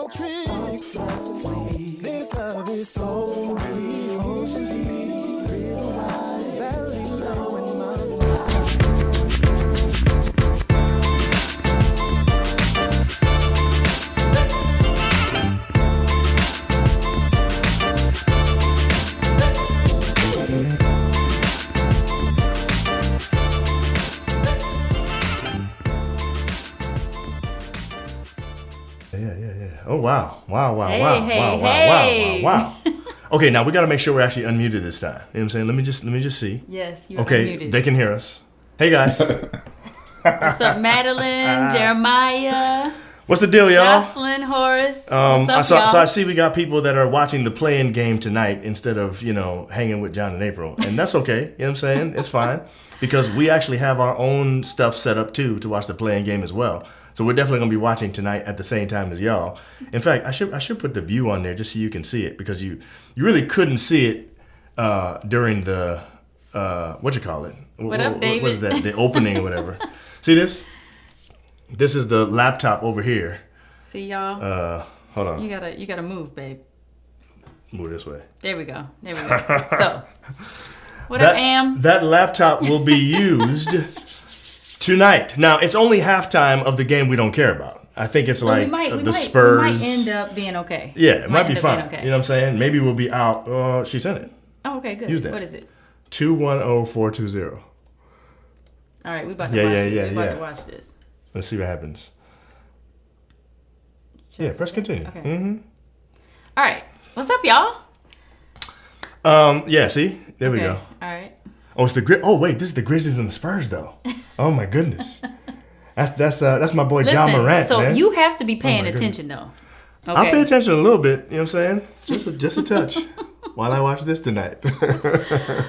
tricks. This love is so real. Ocean deep, real wide, valley low and mountain Yeah. Oh, wow. Wow. Hey. Okay, now we got to make sure we're actually unmuted this time. You know what I'm saying? Let me just see. Yes, you're okay, unmuted. They can hear us. Hey, guys. What's up, Madeline, Jeremiah? What's the deal, y'all? Jocelyn, Horace. What's up, so y'all? I see we got people that are watching the play-in game tonight instead of, hanging with John and April. And that's okay. You know what I'm saying? It's fine. Because we actually have our own stuff set up, too, to watch the play-in game as well. So we're definitely going to be watching tonight at the same time as y'all. In fact, I should put the view on there just so you can see it. Because you really couldn't see it during the, what up, David? What is that? The opening or whatever. See this? This is the laptop over here. See y'all? Hold on. You gotta move, babe. Move this way. There we go. So, what up, Am? That laptop will be used tonight. Now, it's only halftime of the game we don't care about. I think it's Spurs. We might end up being okay. Yeah, it might be fine. Okay. You know what I'm saying? Maybe we'll be out. Oh, she sent it. Oh, okay, good. Use that. What is it? 210420. All right, we about to watch this. We about to watch this. Let's see what happens. Press continue. Okay. Mm-hmm. All right. What's up, y'all? See? There we go. All right. Oh, it's the Oh, wait, this is the Grizzlies and the Spurs, though. Oh my goodness. That's my boy John Morant. So man. you have to be paying attention, though. Okay. I'll pay attention a little bit. You know what I'm saying? Just a touch. While I watch this tonight.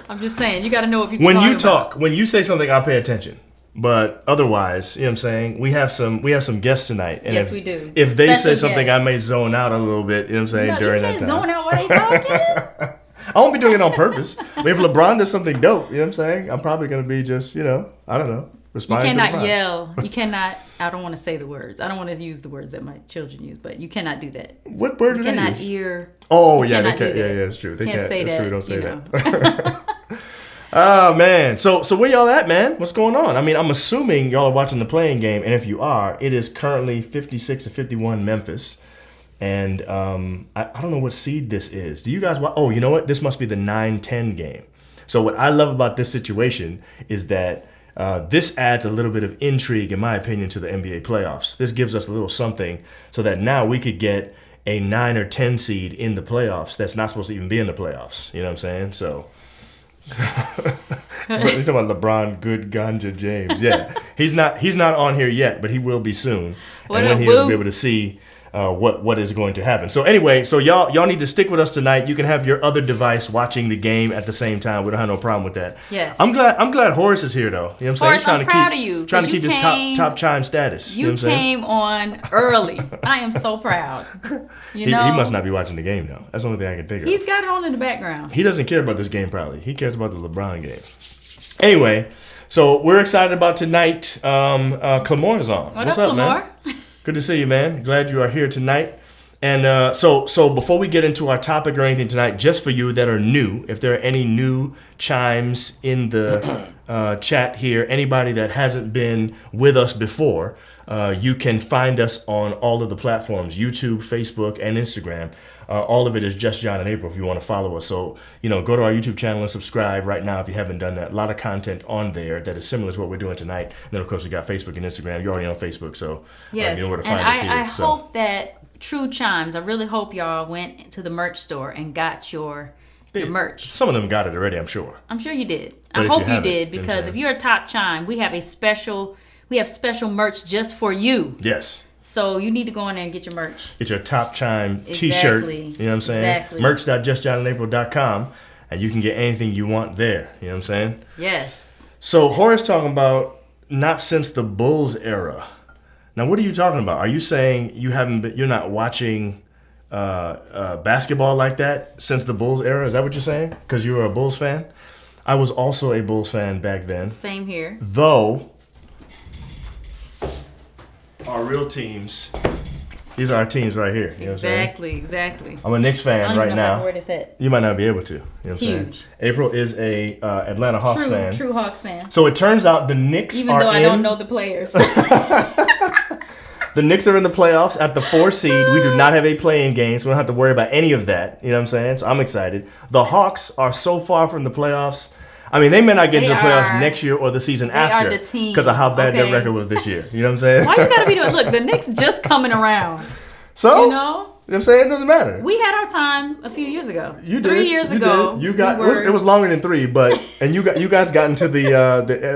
I'm just saying, you got to know what people talking about. When you say something, I'll pay attention. But otherwise, you know what I'm saying? We have some guests tonight. And yes, we do. If they Special say something, guests. I may zone out a little bit, you know what I'm saying, during that time. You can't zone out while they talking. I won't be doing it on purpose. But if LeBron does something dope, you know what I'm saying, I'm probably going to be just, I don't know, You responding to cannot LeBron. yell. You cannot, I don't want to say the words. I don't want to use the words that my children use, but you cannot do that. What word do You they cannot use? Oh, yeah, they cannot can't. do that. Yeah, it's true. They can't say That's that. True. Don't say that. Oh, man. So where y'all at, man? What's going on? I mean, I'm assuming y'all are watching the playing game, and if you are, it is currently 56-51 Memphis. And I don't know what seed this is. Do you guys watch? Oh, you know what? This must be the 9-10 game. So what I love about this situation is that this adds a little bit of intrigue, in my opinion, to the NBA playoffs. This gives us a little something so that now we could get a 9 or 10 seed in the playoffs that's not supposed to even be in the playoffs. You know what I'm saying? So... But he's talking about LeBron Good Ganja James. Yeah, he's not on here yet, but he will be soon. What and when up, he will boo? be able to see what is going to happen. So anyway, y'all need to stick with us tonight. You can have your other device watching the game at the same time. We don't have no problem with that. Yes. I'm glad Horace is here though. You know what I'm saying? Horace, He's trying I'm to proud keep of you, trying to 'cause keep you his came- top chime status. You know You what I'm saying? came on early. I am so proud. He must not be watching the game though. That's the only thing I can think of. He's got it on in the background. He doesn't care about this game probably. He cares about the LeBron game. Anyway, so we're excited about tonight. Clamore is on. What What's up, up, man? Clamore? Good to see you, man. Glad you are here tonight. And so before we get into our topic or anything tonight, just for you that are new, if there are any new chimes in the chat here, anybody that hasn't been with us before, you can find us on all of the platforms, YouTube, Facebook, and Instagram. All of it is Just John and April if you want to follow us. So, go to our YouTube channel and subscribe right now if you haven't done that. A lot of content on there that is similar to what we're doing tonight. And then, of course, we got Facebook and Instagram. You're already on Facebook, so Yes, you know where to and find us here. I So- hope that True Chimes, I really hope y'all went to the merch store and got your merch. Some of them got it already, I'm sure. I'm sure you did. But I if hope you you haven't, did, you know what I'm because saying? if you're a top chime, we have special merch just for you. Yes. So you need to go in there and get your merch. Get your Top Chime t-shirt. Exactly. You know what I'm saying? Exactly. Merch.justjohnandapril.com, and you can get anything you want there. You know what I'm saying? Yes. So Horace talking about not since the Bulls era. Now, what are you talking about? Are you saying you're not watching basketball like that since the Bulls era? Is that what you're saying? Because you were a Bulls fan? I was also a Bulls fan back then. Same here. Though our real teams These are our teams right here. You know what I'm saying? Exactly. I'm a Knicks fan right now. Where it's at. You might not be able to. You know what I'm saying? Huge. April is a Atlanta Hawks fan. True Hawks fan. So it turns out the Knicks Even are though I don't know the players. The Knicks are in the playoffs at the 4 seed. We do not have a play-in game, so we don't have to worry about any of that. You know what I'm saying? So I'm excited. The Hawks are so far from the playoffs. I mean, they may not get into the playoffs next year or the season after. They are the team. Because of how bad their record was this year. You know what I'm saying? Why you gotta be doing? Look, the Knicks just coming around. So, you know what I'm saying? It doesn't matter. We had our time a few years ago. You did. 3 years ago. Did. You got it was longer than 3, but and you guys got into the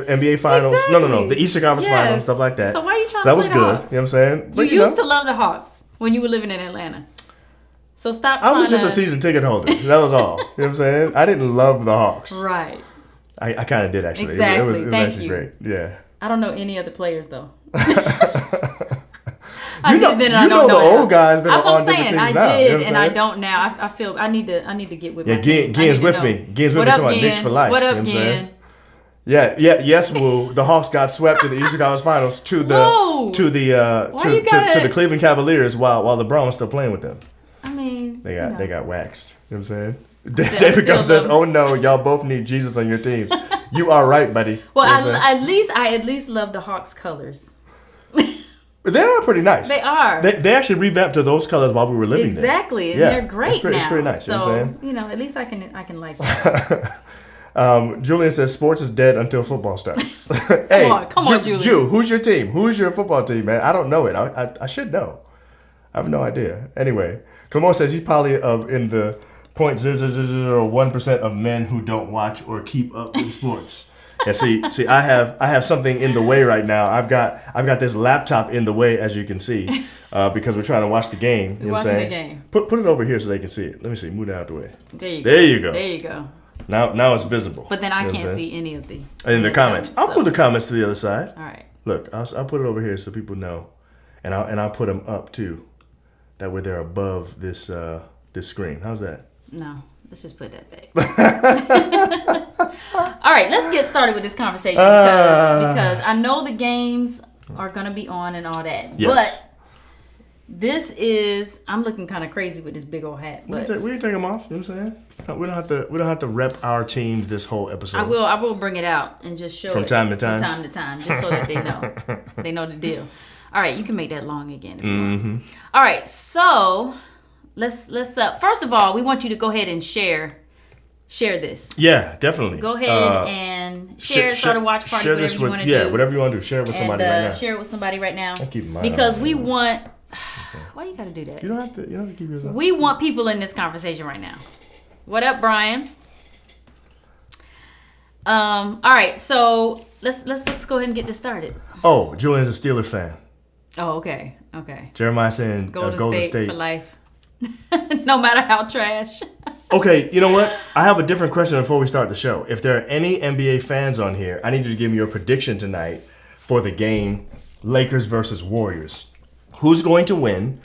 NBA finals. Exactly. No, the Eastern Conference finals, stuff like that. So why are you trying that to was play good. the You Hawks? know what I'm saying? But, you used to love the Hawks when you were living in Atlanta. So stop. I was just a season ticket holder. That was all. You know what I'm saying? I didn't love the Hawks. Right. I kind of did actually. Exactly. It was Thank actually you. great. Yeah. I don't know any other players though. You know the old guys that That's are what on I'm different saying. teams I now. did, You know and I don't now. I feel I need to get with. Yeah, my team. Gian's with me. Gian's with me talking about Knicks for life. What you up, know what I'm saying? Gian? Yes, Woo. The Hawks got swept in the Eastern Conference Finals to the Whoa. to the Cleveland Cavaliers while LeBron was still playing with them. I mean, They got waxed. You know what I'm saying? Still David Gum says, love "Oh no, y'all both need Jesus on your teams." You are right, buddy. Well, you know what I'm saying? I at least love the Hawks colors. They are pretty nice. They are. They actually revamped to those colors while we were living there. Exactly, and they're great now. It's pretty nice. So you know what I'm saying? at least I can like that. Julian says sports is dead until football starts. Hey, come on, Julian. Jew, who's your team? Who's your football team, man? I don't know it. I should know. I have no idea. Anyway, Clement says he's probably in the 0.0001% of men who don't watch or keep up with sports. Yeah, see, I have something in the way right now. I've got this laptop in the way, as you can see, because we're trying to watch the game. You know what I'm saying? The game. Put it over here so they can see it. Let me see. Move it out the way. There you go. There you go. Now it's visible. But then I You know can't see any of the in the comments. I'll put the comments to the other side. All right. Look, I'll put it over here so people know, and I'll put them up too, that way they're above this screen. How's that? No, let's just put that back. All right, let's get started with this conversation because I know the games are gonna be on and all that. Yes. But I'm looking kind of crazy with this big old hat. We But can take them off. You know what I'm saying? No, we don't have to rep our teams this whole episode. I will bring it out and just show From it time to time? From time to time, just so that they know the deal. All right, you can make that long again if you want. All right, so let's first of all, we want you to go ahead and share this. Yeah, definitely. Go ahead and share, start a watch party, share whatever you want to do. Yeah, whatever you want to do. Share it with somebody right now. Share it with somebody right now. I'll keep mine because on. we want. Why you gotta do that? You don't have to keep yours on. We want people in this conversation right now. What up, Brian? All right, so let's go ahead and get this started. Oh, Julian's a Steelers fan. Oh, okay. Jeremiah saying Golden State for life. No matter how trash. Okay, you know what? I have a different question before we start the show. If there are any NBA fans on here, I need you to give me your prediction tonight for the game Lakers versus Warriors. Who's going to win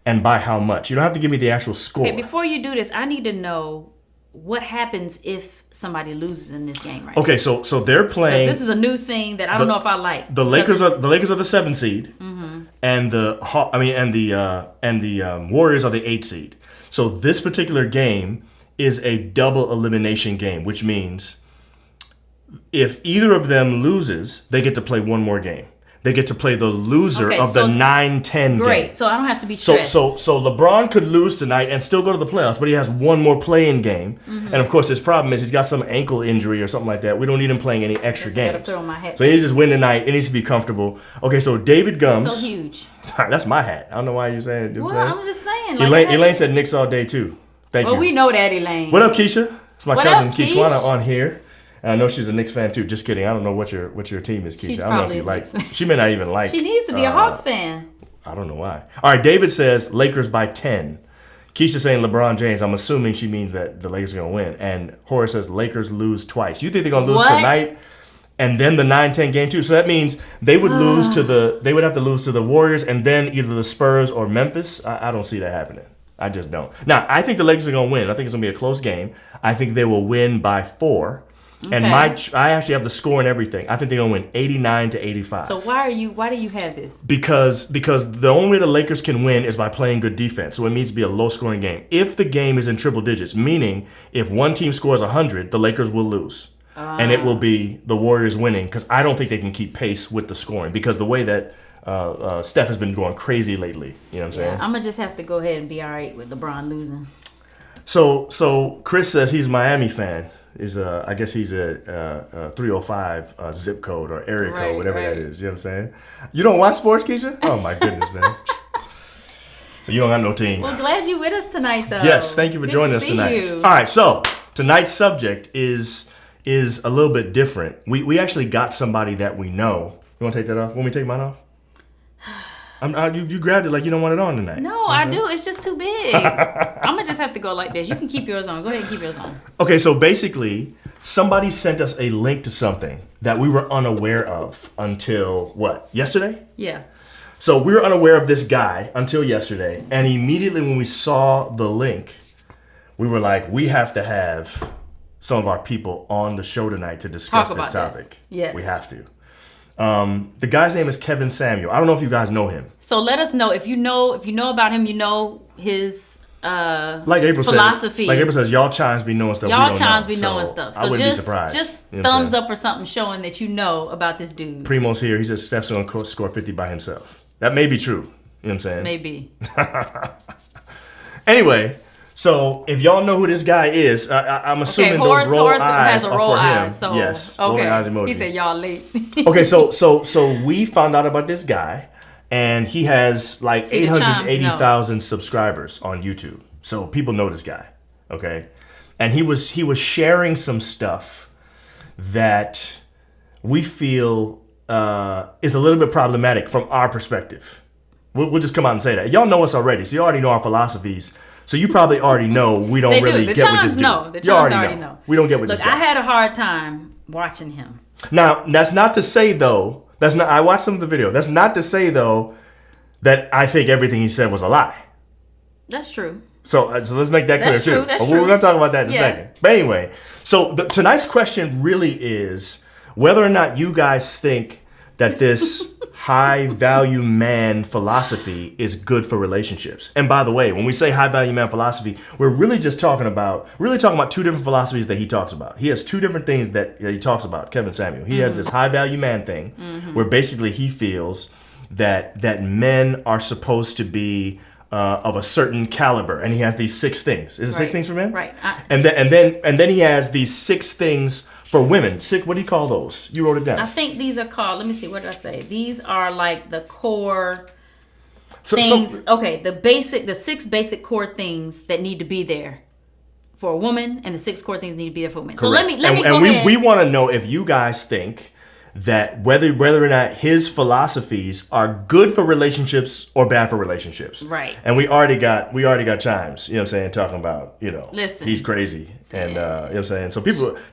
and by how much? You don't have to give me the actual score. Okay, before you do this, I need to know what happens if somebody loses in this game right Okay, so they're playing. This is a new thing that I don't know if I like. The Lakers are the 7 seed, and the Warriors are the 8 seed. So this particular game is a double elimination game, which means if either of them loses, they get to play one more game. They get to play the loser of the 9-10 game. Great, so I don't have to be stressed. So LeBron could lose tonight and still go to the playoffs, but he has one more play-in game. And of course, his problem is he's got some ankle injury or something like that. We don't need him playing any extra games. Throw my hat So he needs to just win tonight. It needs to be comfortable. Okay, so David Gums. So huge. That's my hat. I don't know why you're saying it. You know what I'm saying? I'm just saying. Elaine said Knicks all day too. Thank you. Well, we know that, Elaine. What up, Keisha? It's my What cousin up, Keishwana Keish? on here. And I know she's a Knicks fan too. Just kidding. I don't know what your team is, Keisha. She's I don't know if you probably a like. Knicks fan. She may not even like. She needs to be a Hawks fan. I don't know why. All right, David says Lakers by 10. Keisha saying LeBron James. I'm assuming she means that the Lakers are going to win. And Horace says Lakers lose twice. You think they're going to lose tonight and then the 9-10 game too? So that means they would lose to they would have to lose to the Warriors and then either the Spurs or Memphis. I don't see that happening. I just don't. Now, I think the Lakers are going to win. I think it's going to be a close game. I think they will win by 4. And I actually have the score and everything. I think they're going to win 89-85. So why do you have this? Because the only way the Lakers can win is by playing good defense. So it needs to be a low-scoring game. If the game is in triple digits, meaning if one team scores 100, the Lakers will lose. And it will be the Warriors winning because I don't think they can keep pace with the scoring because the way that Steph has been going crazy lately. You know what I'm saying? I'm going to just have to go ahead and be all right with LeBron losing. So Chris says he's a Miami fan. I guess he's a 305 zip code or area code, whatever that is. You know what I'm saying? You don't watch sports, Keisha? Oh my goodness, man. So you don't got no team. Well, glad you with us tonight, though. Yes, thank you for joining us tonight. All right, so tonight's subject is a little bit different. We actually got somebody that we know. You want to take that off? Want me to take mine off? You grabbed it like you don't want it on tonight. No, I do. It's just too big. I'm going to just have to go like this. You can keep yours on. Go ahead and keep yours on. Okay, so basically, somebody sent us a link to something that we were unaware of until, what, yesterday? Yeah. So we were unaware of this guy until yesterday. And immediately when we saw the link, we were like, we have to have some of our people on the show tonight to discuss this topic. Yes. We have to. The guy's name is Kevin Samuel. I don't know if you guys know him. So let us know if you know about him. You know his like April philosophy. Like April says, y'all chimes be knowing stuff. Y'all chimes be knowing stuff. So I wouldn't be surprised. Just thumbs up or something showing that you know about this dude. Primo's here. He says Steph's going to score 50 by himself. That may be true. You know what I'm saying? Maybe. Anyway. So if y'all know who this guy is, I'm assuming those roll eyes has a roll are for him. So, yes, okay. rolling eyes emoji. He said y'all late. Okay, so we found out about this guy, and he has like 880,000 subscribers on YouTube. So people know this guy, okay? And he was sharing some stuff that we feel is a little bit problematic from our perspective. We'll just come out and say that. Y'all know us already, so you already know our philosophies. So you probably already know we don't really get with this dude. The chimes already know. We don't get with this guy. I had a hard time watching him. Now, that's not to say though, I watched some of the video. That's not to say though that I think everything he said was a lie. That's true. So let's make that clear too. That's But true. we're going to talk about that in a second. But anyway, so tonight's question really is whether or not you guys think that this high value man philosophy is good for relationships. And by the way, when we say high value man philosophy, we're really talking about two different philosophies that he talks about. He has two different things that he talks about, Kevin Samuel. He has this high value man thing where basically he feels that men are supposed to be of a certain caliber, and he has these 6 things. Is it 6 things for men? Right. And then he has these 6 things for women. 6. What do you call those? You wrote it down. I think these are called. Let me see. What did I say? These are like the core things. Okay, the 6 basic core things that need to be there for a woman, and the 6 core things need to be there for women. Correct. So let me go and ahead. we want to know if you guys think that whether or not his philosophies are good for relationships or bad for relationships. Right. And we already got chimes, you know what I'm saying, talking about, Listen. he's crazy. And you know what I'm saying? So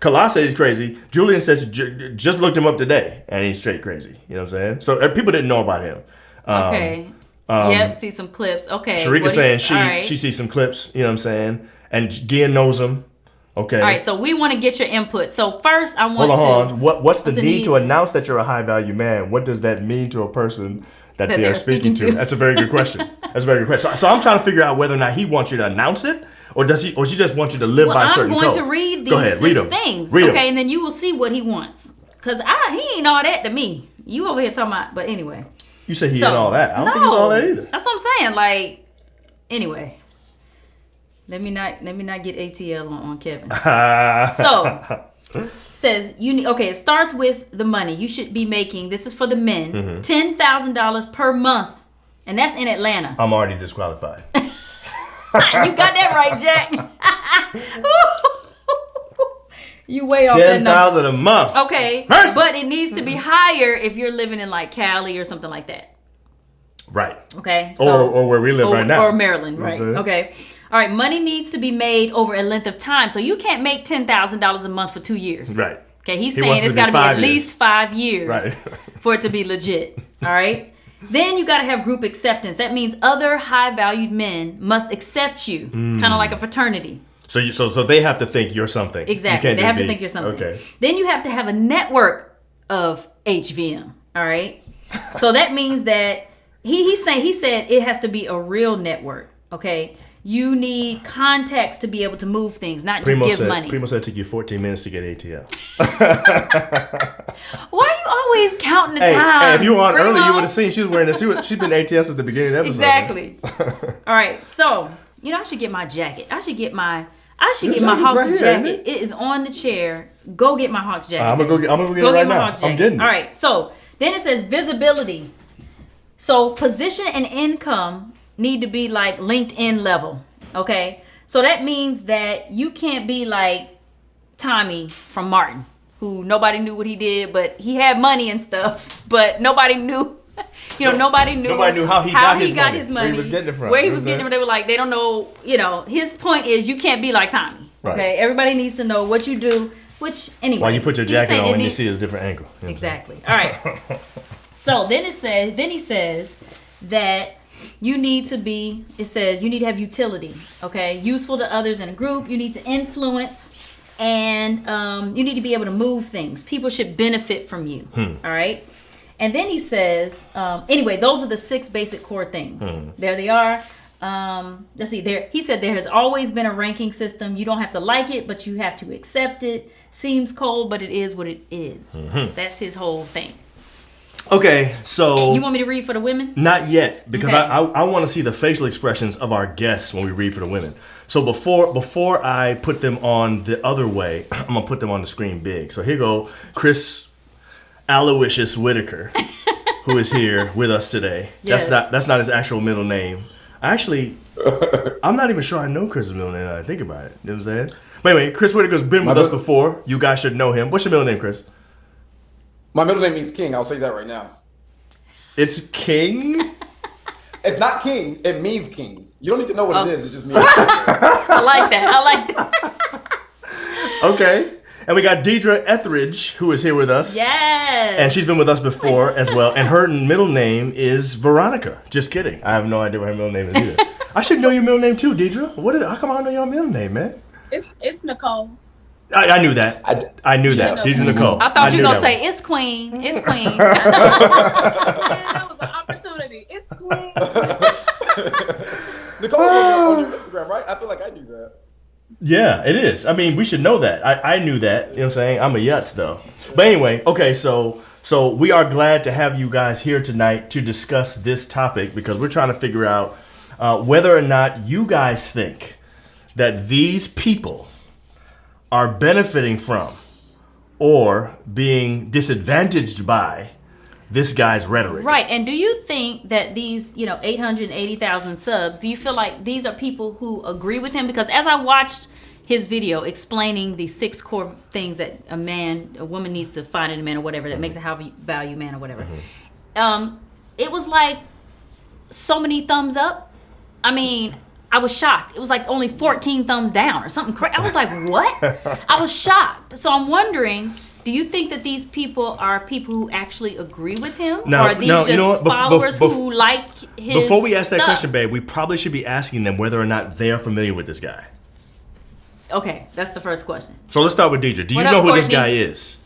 Kala says he's crazy. Julian says just looked him up today and he's straight crazy. You know what I'm saying? So people didn't know about him. Okay. Yep, see some clips. Okay. Sharika's saying she sees some clips, you know what I'm saying? And Gian knows him. Okay. All right, so we want to get your input. So first, I want Hold on. What's the need to announce that you're a high value man? What does that mean to a person that they are speaking to? That's a very good question. So I'm trying to figure out whether or not he wants you to announce it, or she just wants you to live by a certain code. I'm going to read these 6 things, okay, and then you will see what he wants. Because he ain't all that to me. You over here talking about, but anyway. You said he ain't all that. I don't think he's all that either. That's what I'm saying. Like, anyway. Let me not get ATL on Kevin. So says it starts with the money. You should be making, this is for the men, $10,000 per month. And that's in Atlanta. I'm already disqualified. You got that right, Jack. You way off that number. $10,000 a month. Okay. Mercy. But it needs to be higher if you're living in like Cali or something like that. Right. Okay. So, or where we live right now. Or Maryland, right. Okay. All right, money needs to be made over a length of time. So you can't make $10,000 a month for 2 years. Right. Okay, he's saying it's got to be at least 5 years right. for it to be legit. All right. Then you got to have group acceptance. That means other high-valued men must accept you, kind of like a fraternity. So they have to think you're something. Exactly. They have to think you're something. Okay. Then you have to have a network of HVM. All right. So that means that he said it has to be a real network. Okay. You need contacts to be able to move things, not just give money. Primo said it took you 14 minutes to get ATL. Why are you always counting the time? Hey, if you were on Primo? early, you would have seen she was wearing this. She's been ATL since the beginning of the episode. Exactly. All right. So, I should get my jacket. I should get my Hawks right here, jacket. It is on the chair. Go get my Hawks jacket. I'm gonna go get it right now. I'm getting it. All right. So then it says visibility. So position and income need to be like LinkedIn level. Okay. So that means that you can't be like Tommy from Martin, who nobody knew what he did, but he had money and stuff, but nobody knew. Nobody knew how he got his money. Where he was getting it from. Where he was getting it from. They were like, they don't know. His point is you can't be like Tommy. Right. Okay. Everybody needs to know what you do. Which anyway. While you put your jacket on when you see it at a different angle. Exactly. All right. So then he says that you need to have utility. Okay. Useful to others in a group. You need to influence, and you need to be able to move things. People should benefit from you. All right. And then he says, anyway, those are the 6 basic core things. There they are. Let's see. He said there has always been a ranking system. You don't have to like it, but you have to accept it. Seems cold, but it is what it is. That's his whole thing. Okay, so... You want me to read for the women? Not yet, because Okay. I want to see the facial expressions of our guests when we read for the women. So before I put them on the other way, I'm going to put them on the screen big. So here go Chris Aloysius Whitaker, who is here with us today. Yes. That's not his actual middle name. Actually, I'm not even sure I know Chris's middle name now that I think about it. You know what I'm saying? But anyway, Chris Whitaker's been with us before. You guys should know him. What's your middle name, Chris? My middle name means king. I'll say that right now. It's King? It's not king. It means king. You don't need to know what it is. It just means I like that. Okay. And we got Deidre Etheridge, who is here with us. Yes. And she's been with us before as well. And her middle name is Veronica. Just kidding. I have no idea what her middle name is either. I should know your middle name too, Deidre. How come I don't know your middle name, man? It's Nicole. I knew that. I knew that. Deidre Nicole. I thought you were going to say, it's Queen. It's Queen. Man, that was an opportunity. It's Queen. Nicole's on your Instagram, right? I feel like I knew that. Yeah, it is. I mean, we should know that. I knew that. You know what I'm saying? I'm a yutz, though. But anyway, okay, so we are glad to have you guys here tonight to discuss this topic because we're trying to figure out whether or not you guys think that these people are benefiting from or being disadvantaged by this guy's rhetoric. Right. And do you think that these, 880,000 subs, do you feel like these are people who agree with him? Because as I watched his video explaining the 6 core things that a woman needs to find in a man or whatever that makes a high value man or whatever, it was like so many thumbs up. I mean, I was shocked. It was like only 14 thumbs down or something crazy. I was like, what? I was shocked. So I'm wondering, do you think that these people are people who actually agree with him? Or are these just followers who like his Before we ask that stuff? question, babe, we probably should be asking them whether or not they're familiar with this guy. Okay, that's the first question. So let's start with Deidre. Do you What up, know who this Courtney? guy is?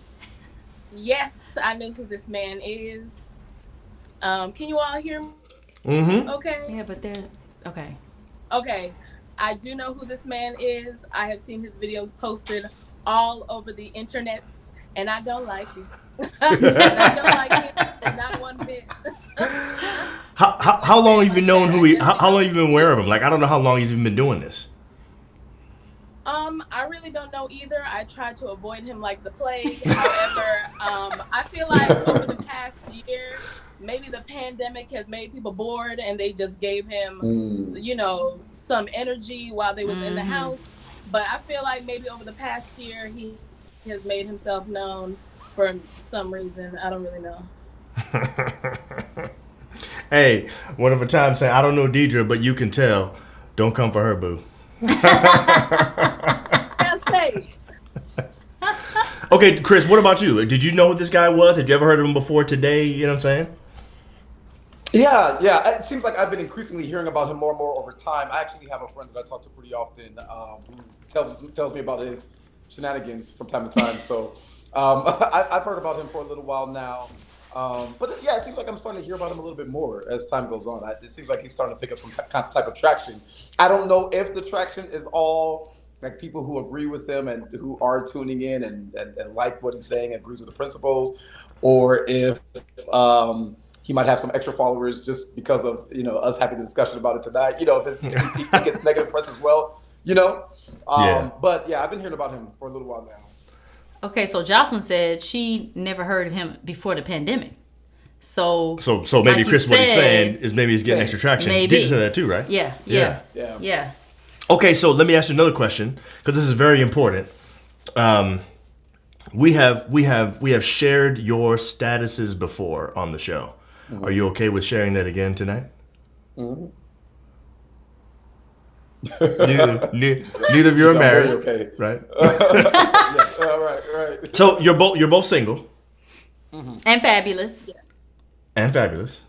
Yes, I know who this man is. Can you all hear me? Mm-hmm. Okay. Yeah, but they're okay. Okay. I do know who this man is. I have seen his videos posted all over the internets, and I don't like it. And I don't like it, not one bit. How long have you known who he? How long have you been aware of him? Like, I don't know how long he's even been doing this. I really don't know either. I try to avoid him like the plague. However, I feel like over the past year, maybe the pandemic has made people bored and they just gave him, some energy while they was in the house. But I feel like maybe over the past year, he has made himself known for some reason. I don't really know. Hey, one of a time saying, I don't know Deidre, but you can tell. Don't come for her, boo. Yes, hey. Okay, Chris, what about you? Did you know who this guy was? Had you ever heard of him before today? You know what I'm saying? Yeah. It seems like I've been increasingly hearing about him more and more over time. I actually have a friend that I talk to pretty often who tells me about his shenanigans from time to time. So I've heard about him for a little while now. But it seems like I'm starting to hear about him a little bit more as time goes on. It seems like he's starting to pick up some type of traction. I don't know if the traction is all like people who agree with him and who are tuning in and like what he's saying, agrees with the principles, or if he might have some extra followers just because of us having the discussion about it tonight. If he gets negative press as well. But yeah, I've been hearing about him for a little while now. Okay, so Jocelyn said she never heard of him before the pandemic. So maybe like Chris, what he's saying is maybe he's getting extra traction. Maybe. Did you say that too, right? Yeah. Okay, so let me ask you another question because this is very important. We have shared your statuses before on the show. Mm-hmm. Are you okay with sharing that again tonight? Mm-hmm. Neither of you are married, okay. right? Right. So you're both single, and fabulous, and fabulous.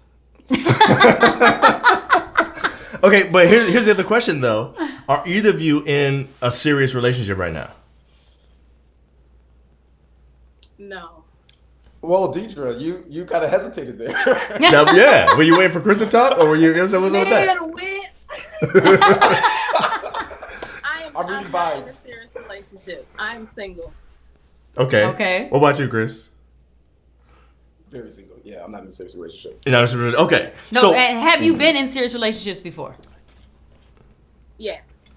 Okay, but here's the other question though: are either of you in a serious relationship right now? No. Well, Deidre, you kind of hesitated there. Now, yeah. Were you waiting for Chris to talk, or were you? What's up with that? I'm reading vibes. In a serious relationship. I'm single. Okay. What about you, Chris? Very single. Yeah, I'm not in a serious relationship. Okay. No, so, have you been in serious relationships before? Yes.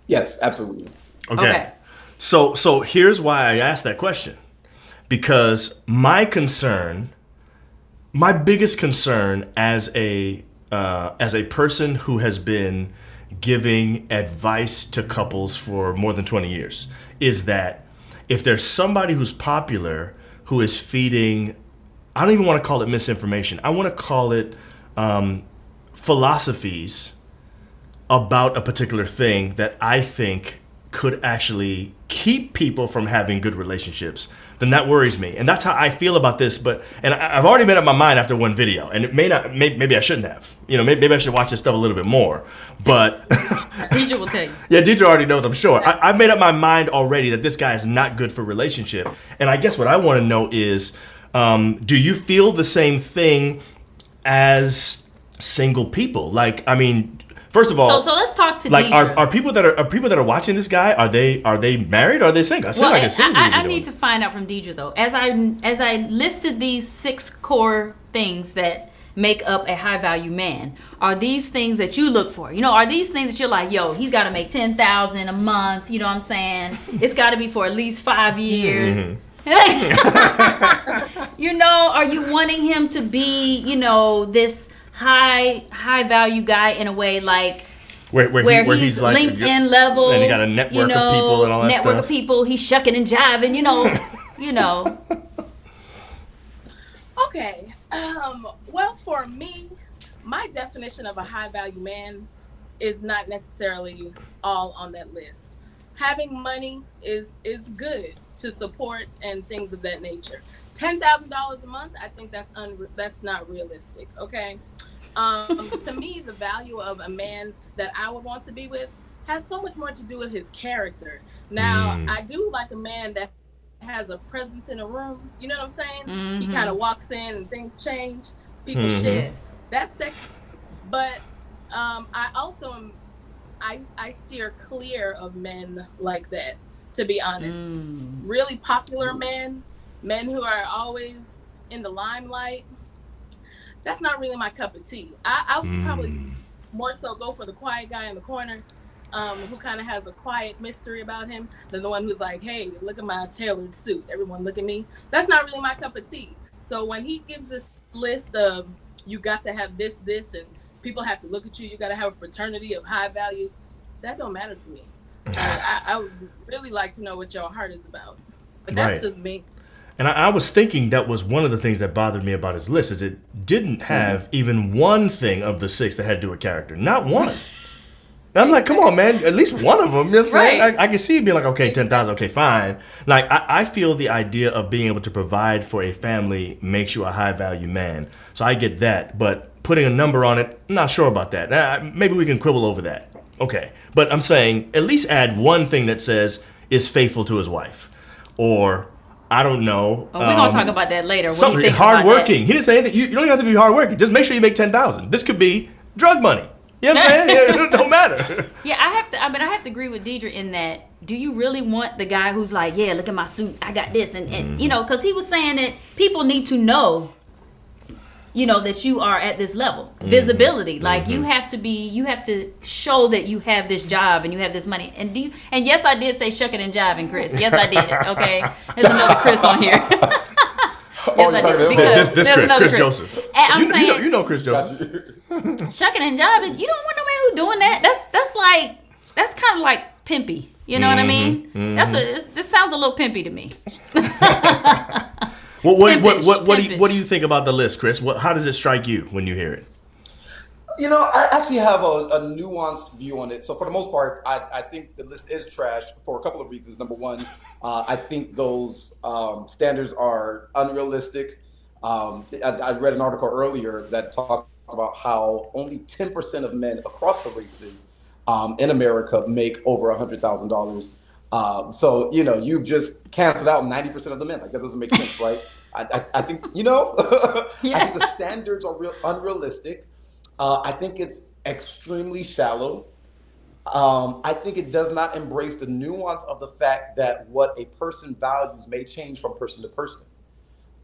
Yes, absolutely. Okay. So here's why I asked that question. Because my biggest concern as a person who has been giving advice to couples for more than 20 years is that if there's somebody who's popular who is feeding, I don't even want to call it misinformation, I want to call it philosophies about a particular thing that I think could actually keep people from having good relationships, then that worries me. And that's how I feel about this. And I've already made up my mind after one video, and it maybe I shouldn't have. Maybe I should watch this stuff a little bit more. But Deidre will tell you. Yeah, Deidre already knows, I'm sure. I've made up my mind already that this guy is not good for relationship. And I guess what I want to know is, do you feel the same thing as single people? First of all, so let's talk to Deidre. Deidre. Are people that are watching this guy? Are they married? Or are they single? I need to find out from Deidre though. As I listed these 6 core things that make up a high value man, are these things that you look for? Are these things that you're like, yo, he's got to make $10,000 a month? You know what I'm saying? It's got to be for at least 5 years. Mm-hmm. Are you wanting him to be, this high value guy in a way like where he's like LinkedIn level, and he got a network of people and all that network stuff. of people, he's shucking and jiving, Okay. Well, for me, my definition of a high value man is not necessarily all on that list. Having money is good to support and things of that nature. $10,000 a month, I think that's not realistic. Okay. To me, the value of a man that I would want to be with has so much more to do with his character. Now, I do like a man that has a presence in a room. You know what I'm saying? Mm-hmm. He kind of walks in and things change. People shift. That's sexy. But I also I steer clear of men like that, to be honest. Really popular men who are always in the limelight, that's not really my cup of tea. I would probably more so go for the quiet guy in the corner, who kind of has a quiet mystery about him, than the one who's like, hey, look at my tailored suit. Everyone look at me. That's not really my cup of tea. So when he gives this list of, you got to have this, and people have to look at you, you got to have a fraternity of high value, that don't matter to me. I would really like to know what your heart is about. But that's just me. And I was thinking that was one of the things that bothered me about his list, is it didn't have even one thing of the 6 that had to do with character. Not one. And I'm like, come on, man, at least one of them. You know what I'm saying? I can see it being like, okay, 10,000, okay, fine. Like, I feel the idea of being able to provide for a family makes you a high value man. So I get that. But putting a number on it, I'm not sure about that. Maybe we can quibble over that. Okay. But I'm saying at least add one thing that says is faithful to his wife. Or, I don't know. We're going to talk about that later. What do you think hardworking. about that? He didn't say anything. You don't even have to be hardworking. Just make sure you make $10,000. This could be drug money. You know what I'm saying? It don't matter. Yeah, I have to agree with Deidre in that. Do you really want the guy who's like, yeah, look at my suit, I got this, and you know, because he was saying that people need to know, you know, that you are at this level, visibility. Like you have to show that you have this job and you have this money. And and yes, I did say shucking and jiving, Chris. Yes, I did. Okay, there's another Chris on here. Yes, I did. Because this Chris Joseph. And I'm saying, you know Chris Joseph. Shucking and jiving, you don't want no man who's doing that. That's kind of like pimpy. You know what I mean? This sounds a little pimpy to me. Well, what do you think about the list, Chris? How does it strike you when you hear it? You know, I actually have a nuanced view on it. So for the most part, I think the list is trash for a couple of reasons. Number one, I think those standards are unrealistic. I read an article earlier that talked about how only 10% of men across the races in America make over $100,000. So, you know, you've just canceled out 90% of the men. Like, that doesn't make sense, right? I think, you know, I think the standards are unrealistic. I think it's extremely shallow. I think it does not embrace the nuance of the fact that what a person values may change from person to person.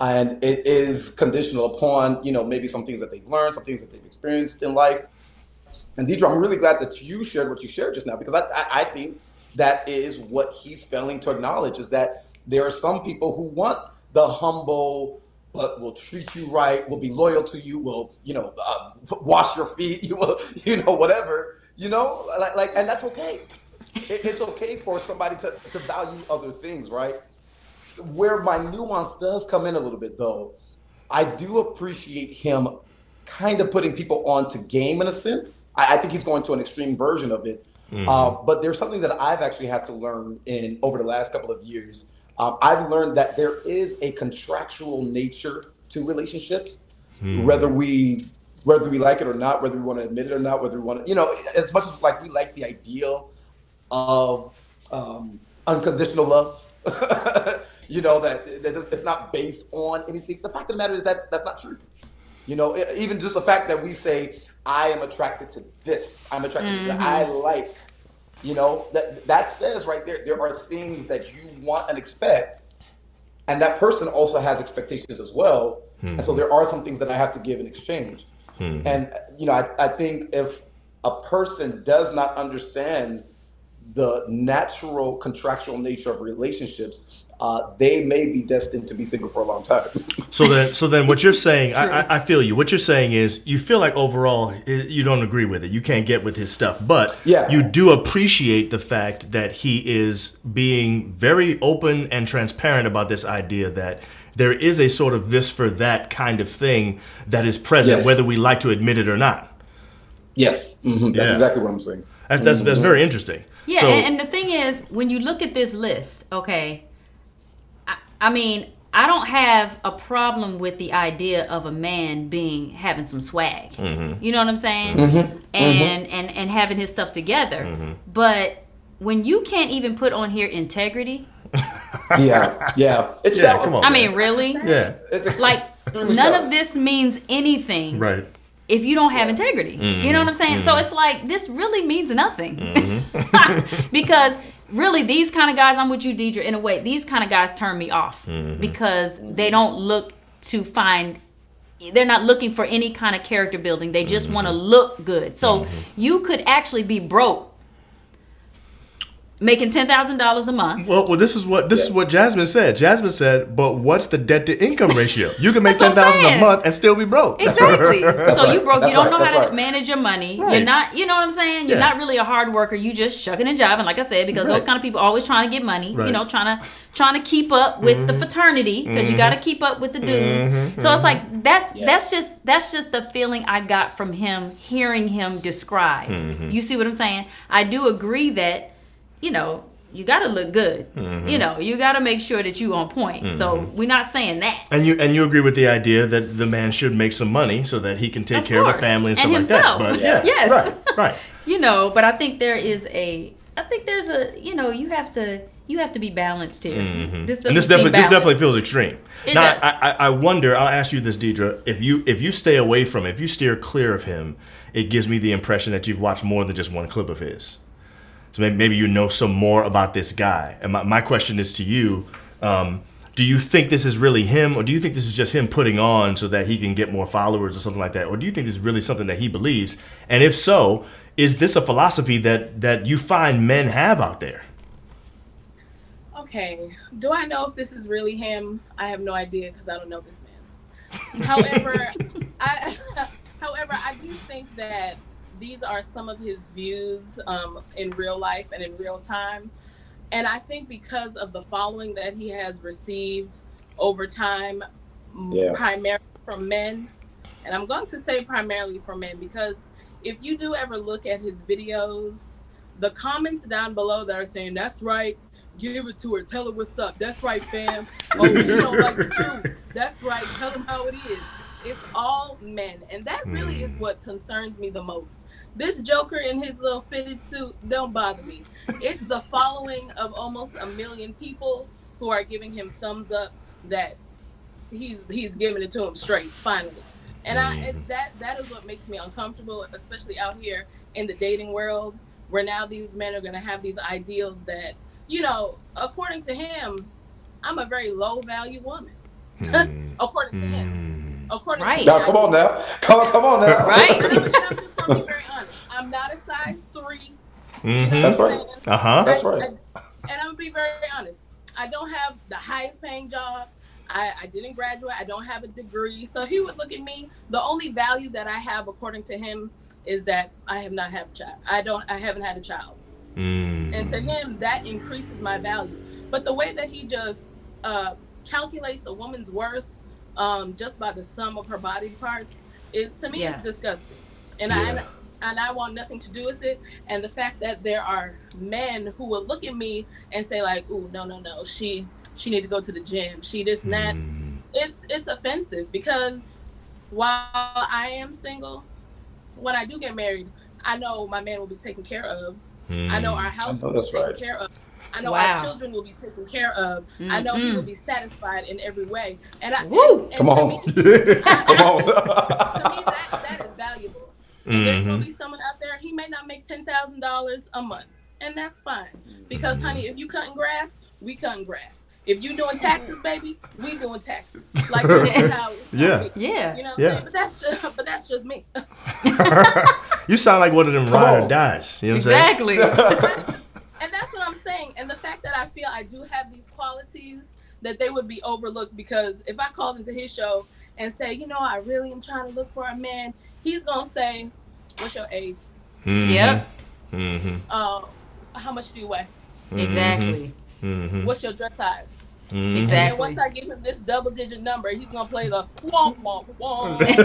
And it is conditional upon, you know, maybe some things that they've learned, some things that they've experienced in life. And Deidre, I'm really glad that you shared what you shared just now, because I think that is what he's failing to acknowledge, is that there are some people who want the humble, but will treat you right, will be loyal to you, will, you know, wash your feet, you will, you know, whatever, you know, like, and that's okay. It's okay for somebody to value other things, right? Where my nuance does come in a little bit, though, I do appreciate him kind of putting people on to game in a sense. I think he's going to an extreme version of it. But there's something that I've actually had to learn over the last couple of years. I've learned that there is a contractual nature to relationships, whether we like it or not, whether we want to admit it or not, whether we want to, you know, as much as like we like the ideal of unconditional love, you know, that it's not based on anything. The fact of the matter is that's not true. You know, even just the fact that we say, I am attracted to this, I'm attracted to that, I like, you know, that says right there are things that you want and expect, and that person also has expectations as well. And so there are some things that I have to give in exchange. And, you know, I think if a person does not understand the natural contractual nature of relationships, they may be destined to be single for a long time. So then what you're saying, I feel you. What you're saying is you feel like overall you don't agree with it. You can't get with his stuff. But you do appreciate the fact that he is being very open and transparent about this idea that there is a sort of this for that kind of thing that is present, whether we like to admit it or not. Yes. That's exactly what I'm saying. That's very interesting. Yeah, so, and the thing is, when you look at this list, okay, I mean, I don't have a problem with the idea of a man having some swag. You know what I'm saying? And having his stuff together. But when you can't even put on here integrity. It's shallow. Come on, I mean, really? Yeah. It's like none of this means anything. Right. If you don't have integrity. You know what I'm saying? So it's like, this really means nothing. Because really, these kind of guys, I'm with you, Deidre, in a way, these kind of guys turn me off. Because they don't look they're not looking for any kind of character building. They just want to look good. So you could actually be broke, making $10,000 a month. Well, this is what Jasmine said. Jasmine said, "But what's the debt to income ratio? You can make $10,000 a month and still be broke." Exactly. So you broke. That's you don't know how right. to manage your money. Right. You're not. You know what I'm saying? You're not really a hard worker. You just shucking and jiving, like I said, because those kind of people are always trying to get money. Right. You know, trying to keep up with the fraternity, because you got to keep up with the dudes. So it's like that's just the feeling I got from him, hearing him describe. You see what I'm saying? I do agree that, you know, look good. You know, you got to make sure that you on point. So we're not saying that. And you agree with the idea that the man should make some money so that he can take care of a family and stuff like that. But yes. Right. You know, but I think there's a, you know, you have to be balanced here. This definitely feels extreme. It now, does. I wonder, I'll ask you this, Deidre, if you stay away from it, if you steer clear of him, it gives me the impression that you've watched more than just one clip of his. So maybe you know some more about this guy. And my question is to you, do you think this is really him, or do you think this is just him putting on so that he can get more followers or something like that? Or do you think this is really something that he believes? And if so, is this a philosophy that you find men have out there? Okay, do I know if this is really him? I have no idea because I don't know this man. However, I do think that these are some of his views in real life and in real time. And I think because of the following that he has received over time, primarily from men, and I'm going to say primarily from men, because if you do ever look at his videos, the comments down below that are saying, that's right, give it to her, tell her what's up, that's right, fam, oh, you don't like the truth, that's right, tell them how it is. It's all men, and that really is what concerns me the most. This Joker in his little fitted suit don't bother me. It's the following of almost 1 million people who are giving him thumbs up that he's giving it to him straight, finally. And that is what makes me uncomfortable, especially out here in the dating world, where now these men are going to have these ideals that, you know, according to him, I'm a very low value woman. According to him. According to him. Now, come on now. Come on now. Right. And I'm just going to be very honest. I'm not a size 3. You know That's right. That's right. And I'm going to be very honest. I don't have the highest paying job. I didn't graduate. I don't have a degree. So he would look at me. The only value that I have, according to him, is that I have not had a child. I haven't had a child. And to him, that increases my value. But the way that he just calculates a woman's worth just by the sum of her body parts is, to me, it's disgusting. And I want nothing to do with it. And the fact that there are men who will look at me and say like, "Ooh, no, she need to go to the gym. She this and that." It's offensive, because while I am single, when I do get married, I know my man will be taken care of. I know our house will be taken care of. I know our children will be taken care of. I know he will be satisfied in every way. And come on. To me, that is valuable. And there's going to be someone out there, he may not make $10,000 a month. And that's fine. Because, honey, if you cutting grass, we cutting grass. If you doing taxes, baby, we doing taxes. Like, that's how it's gonna be. You know what I'm saying? But that's just me. You sound like one of them ride or dies. You know what I'm saying? Exactly. And that's what I'm saying. And the fact that I feel I do have these qualities, that they would be overlooked, because if I called into his show and say, you know, I really am trying to look for a man, he's going to say, what's your age? Yep. How much do you weigh? Exactly. What's your dress size? Exactly. And then once I give him this double-digit number, he's gonna play the womp womp womp. He's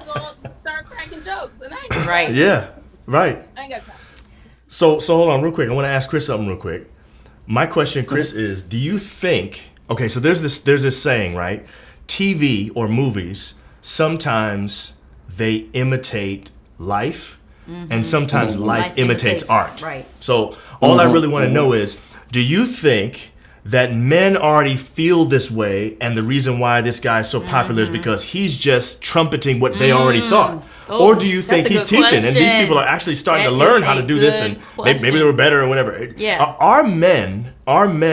gonna start cracking jokes, and I ain't got time. Yeah, right. I ain't got time. So hold on real quick. I want to ask Chris something real quick. My question, Chris, is: do you think? Okay, so there's this saying, right? TV or movies, sometimes they imitate life, and sometimes life imitates art. Right. So all I really want to know is, do you think that men already feel this way, and the reason why this guy is so popular is because he's just trumpeting what they already thought? Or do you think he's teaching, and these people are actually starting to learn how to do this, and maybe they were better or whatever? Yeah. Are men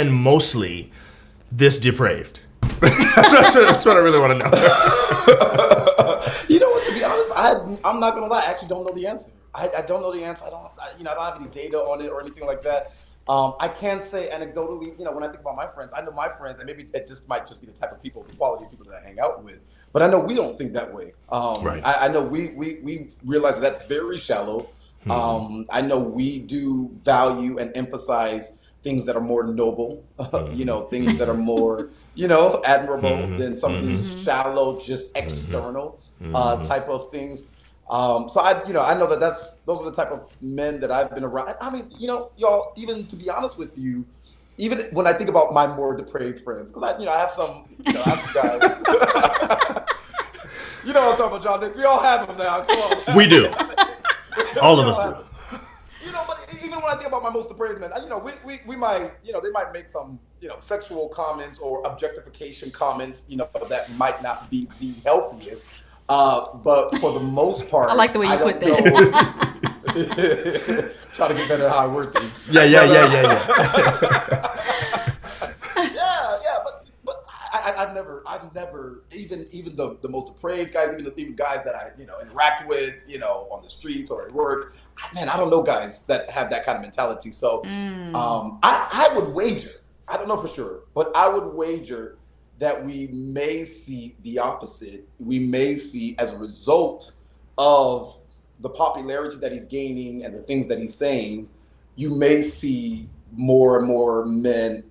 mostly this depraved? That's what I really want to know. You know what? To be honest, I'm not gonna lie. I actually don't know the answer. I don't know the answer. I don't have any data on it or anything like that. I can say anecdotally, you know, when I think about my friends, I know my friends, and maybe it just might just be the type of people, the quality of people that I hang out with. But I know we don't think that way. Right. I know we realize that's very shallow. I know we do value and emphasize things that are more noble, you know, things that are more, you know, admirable than some of these shallow, just external type of things. So I know those are the type of men that I've been around. I mean, y'all, even to be honest with you, even when I think about my more depraved friends, because I have some, I have some guys. You know what I'm talking about, John Nix. We all have them now. Come on. We do. All of us do. But even when I think about my most depraved men, we might, they might make some, sexual comments or objectification comments, that might not be the healthiest. But for the most part, I like the way you put that. Try to get better at how I word things. Yeah. But I've never even the most depraved guys, even guys that I interact with on the streets or at work. I don't know guys that have that kind of mentality. So I would wager, I don't know for sure, but I would wager that we may see the opposite. We may see, as a result of the popularity that he's gaining and the things that he's saying, you may see more and more men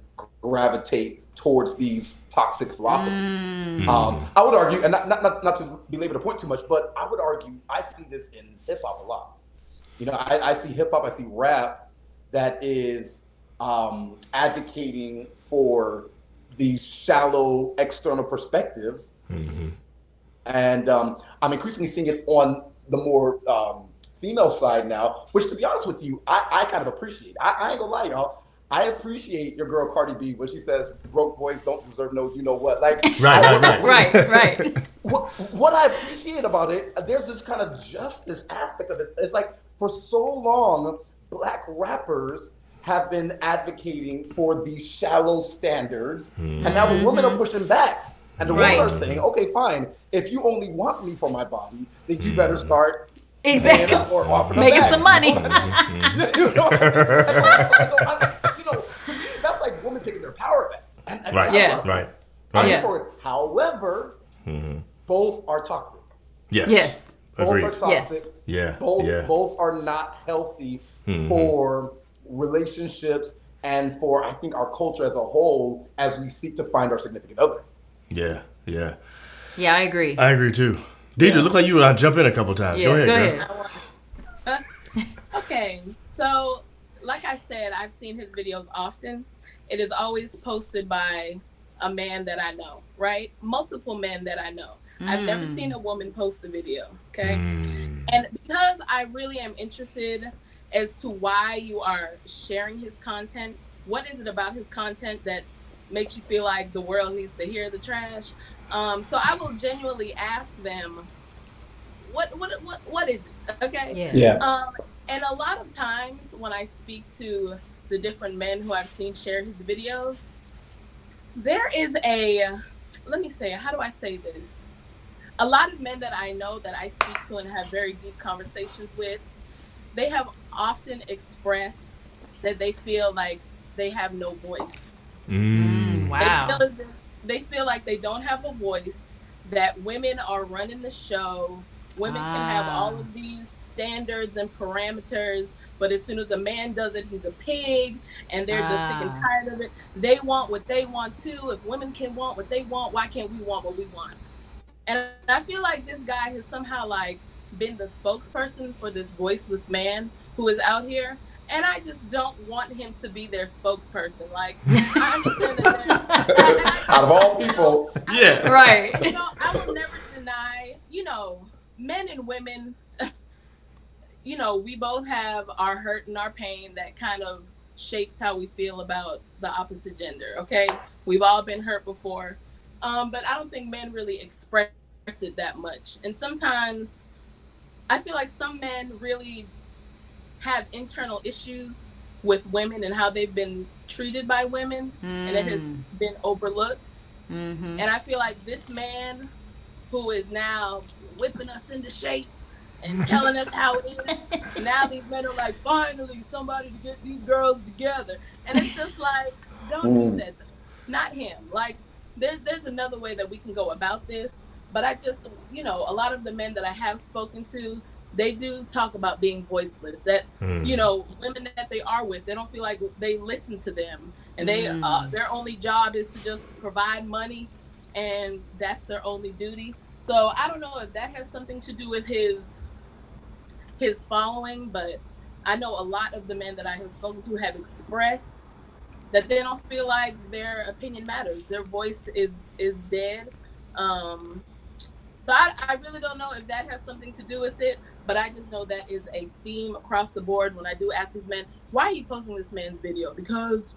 gravitate towards these toxic philosophies. I would argue, and not to belabor the point too much, but I would argue I see this in hip hop a lot. I see hip hop, I see rap that is advocating for these shallow external perspectives. And I'm increasingly seeing it on the more female side now, which, to be honest with you, I kind of appreciate. I ain't gonna lie, y'all. I appreciate your girl Cardi B when she says broke boys don't deserve no you know what. Like Right. What I appreciate about it, there's this kind of justice aspect of it. It's like, for so long, Black rappers have been advocating for these shallow standards, and now the women are pushing back, and the women are saying, "Okay, fine. If you only want me for my body, then you better start exactly or offering making some money." So, to me, that's like women taking their power back. And Right. I'm here for it. However, both are toxic. Yes. Agreed. Both are toxic. Yeah. Both are not healthy for relationships and for, I think, our culture as a whole as we seek to find our significant other. Yeah. I agree. I agree too. Deidre, look like you jump in a couple times. Go ahead, girl. Okay, so like I said, I've seen his videos often. It is always posted by a man that I know, right? Multiple men that I know. I've never seen a woman post the video, okay? And because I really am interested as to why you are sharing his content, what is it about his content that makes you feel like the world needs to hear the trash? So I will genuinely ask them, what is it, okay? And a lot of times when I speak to the different men who I've seen share his videos, there is how do I say this? A lot of men that I know that I speak to and have very deep conversations with, they have often expressed that they feel like they have no voice. Wow. They feel like they don't have a voice, that women are running the show. Women can have all of these standards and parameters, but as soon as a man does it, he's a pig, and they're just sick and tired of it. They want what they want too. If women can want what they want, why can't we want what we want? And I feel like this guy has somehow been the spokesperson for this voiceless man who is out here. And I just don't want him to be their spokesperson. I understand that out of all people. Right. I will never deny, men and women, we both have our hurt and our pain that kind of shapes how we feel about the opposite gender, okay? We've all been hurt before. But I don't think men really express it that much. And sometimes I feel like some men really have internal issues with women and how they've been treated by women, and it has been overlooked. And I feel like this man who is now whipping us into shape and telling us how it is, now these men are like, finally somebody to get these girls together. And it's just like, don't do that. Not him. There's another way that we can go about this, but I just, a lot of the men that I have spoken to, they do talk about being voiceless, that, women that they are with, they don't feel like they listen to them, and they, their only job is to just provide money, and that's their only duty. So I don't know if that has something to do with his his following, but I know a lot of the men that I have spoken to have expressed that they don't feel like their opinion matters. Their voice is dead. So I really don't know if that has something to do with it, but I just know that is a theme across the board when I do ask these men, why are you posting this man's video? Because,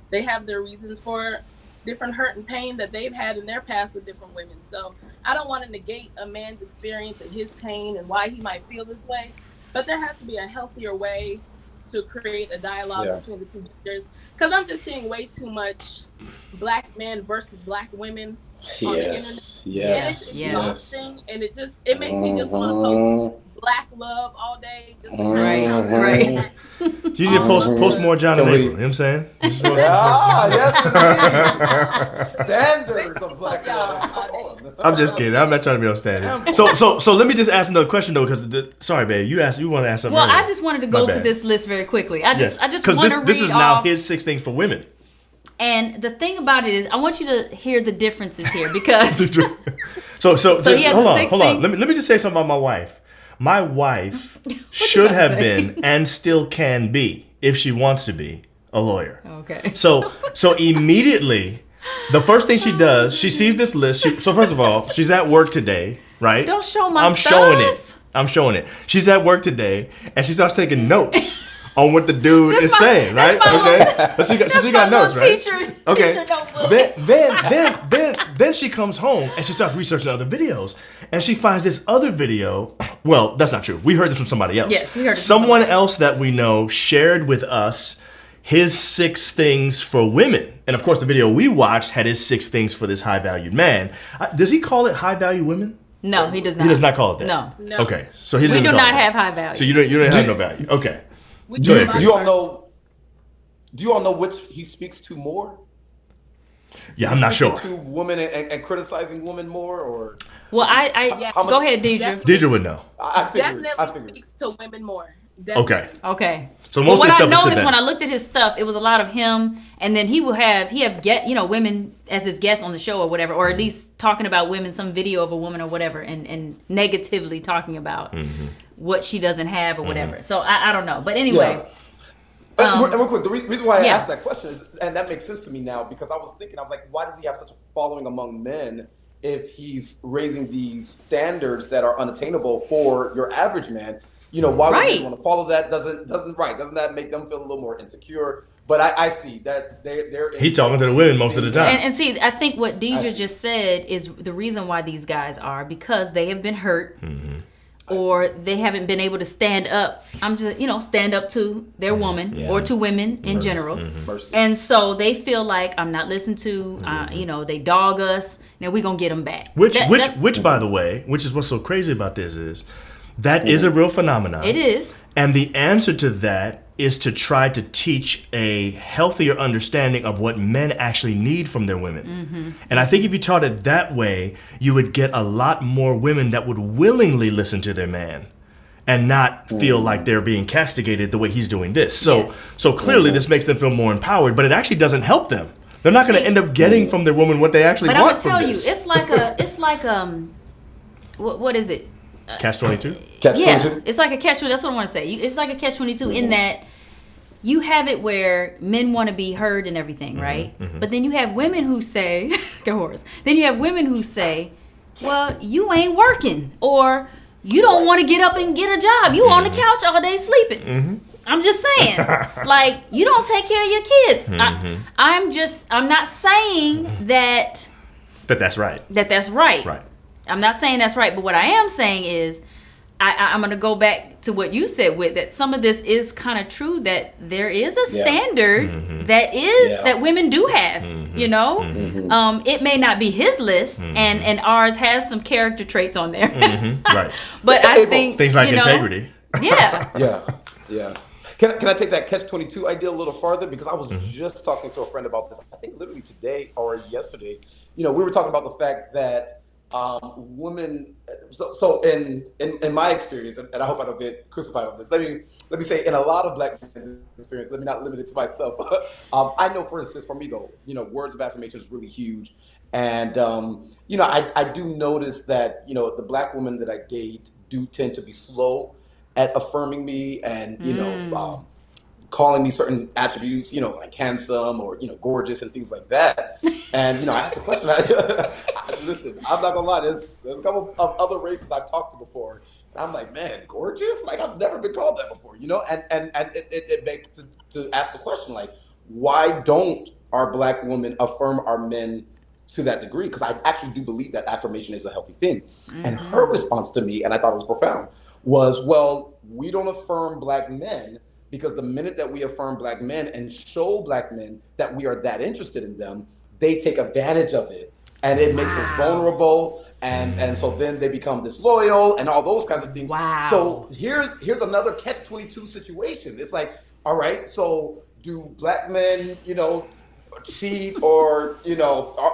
they have their reasons for different hurt and pain that they've had in their past with different women. So I don't want to negate a man's experience and his pain and why he might feel this way, but there has to be a healthier way to create a dialogue between the two genders. Because I'm just seeing way too much black men versus black women on the internet. Yes. And it's exhausting, and it makes me just want to post black love all day. Just to Right. You need to post more John and April. You know what I'm saying? Yes, standards of black love. I'm just kidding. I'm not trying to be on standard. So let me just ask another question though, because sorry, babe, you want to ask something. Well, earlier. I just wanted to go to this list very quickly. I just want to read this is now his 6 things for women. And the thing about it is, I want you to hear the differences here because. so he has hold on. Let me just say something about my wife. My wife should have been and still can be, if she wants to be, a lawyer. Okay. So immediately, the first thing she does, she sees this list. So first of all, she's at work today, right? Don't show my stuff. I'm showing it. She's at work today, and she starts taking notes on what the dude is saying, right? Okay. But she got notes, right? Teacher notebook. Then she comes home and she starts researching other videos, and she finds this other video. Well, that's not true. We heard this from somebody else. Yes, we heard it from someone else that we know shared with us his 6 things for women, and of course, the video we watched had his 6 things for this high-valued man. Does he call it high-value women? No, he does not. He does not call it that. No. Okay, so he We doesn't do call not it that. have high value. So you don't have no value. Okay. Do you all know which he speaks to more? Yeah, I'm not sure. To women and criticizing women more, or Well, go ahead, Deidre. Deidre would know. I figured. Definitely speaks to women more. Definitely. Okay. Okay. So most of the what I stuff is to noticed them. when I looked at his stuff, it was a lot of him, and then he have women as his guests on the show or whatever, or at least talking about women, some video of a woman or whatever, and negatively talking about what she doesn't have or whatever. So I don't know, but anyway. And real quick, the reason why I asked that question is, and that makes sense to me now, because I was like, why does he have such a following among men if he's raising these standards that are unattainable for your average man? Why would they want to follow that? Doesn't that make them feel a little more insecure? But I see that they're He's talking to the women most of the time. And see, I think what Deidre just said is the reason why these guys are because they have been hurt. Or they haven't been able to stand up. Stand up to their woman or to women in general. And so they feel like I'm not listened to. They dog us. Now we're gonna get them back. Which, by the way, which is what's so crazy about this is that is a real phenomenon. It is. And the answer to that is to try to teach a healthier understanding of what men actually need from their women. And I think if you taught it that way, you would get a lot more women that would willingly listen to their man and not feel like they're being castigated the way he's doing this. So clearly this makes them feel more empowered, but it actually doesn't help them. They're not going to end up getting from their woman what they actually want from this. But I'm going to tell you, it's like what is it? Catch-22? Catch-22? It's like a catch-22. That's what I want to say. It's like a catch-22 in that you have it where men want to be heard and everything, right? But then you have women who say, well, you ain't working, or you don't want to get up and get a job. You on the couch all day sleeping. I'm just saying, like, you don't take care of your kids. I'm not saying that's right. That's right. Right. I'm not saying that's right, but what I am saying is I'm going to go back to what you said with that some of this is kind of true, that there is a standard that women do have, it may not be his list and ours has some character traits on there. Right. But I think things like integrity. Yeah. Yeah. Can I take that catch-22 idea a little farther? Because I was just talking to a friend about this, I think literally today or yesterday. We were talking about the fact that women, so in my experience, and I hope I don't get crucified on this, let me say, in a lot of black men's experience, let me not limit it to myself. I know, for instance, for me though, words of affirmation is really huge. And, I do notice that, the black women that I date do tend to be slow at affirming me and, calling me certain attributes, like handsome or, gorgeous and things like that. And, I asked the question, listen, I'm not gonna lie, there's a couple of other races I've talked to before. And I'm like, man, gorgeous? Like, I've never been called that before, and it begs to ask the question, like, why don't our Black women affirm our men to that degree? Because I actually do believe that affirmation is a healthy thing. And her response to me, and I thought it was profound, was, well, we don't affirm Black men because the minute that we affirm Black men and show Black men that we are that interested in them, they take advantage of it. And it makes us vulnerable. And so then they become disloyal and all those kinds of things. Wow. So here's another catch-22 situation. It's like, all right, so do Black men, cheat or,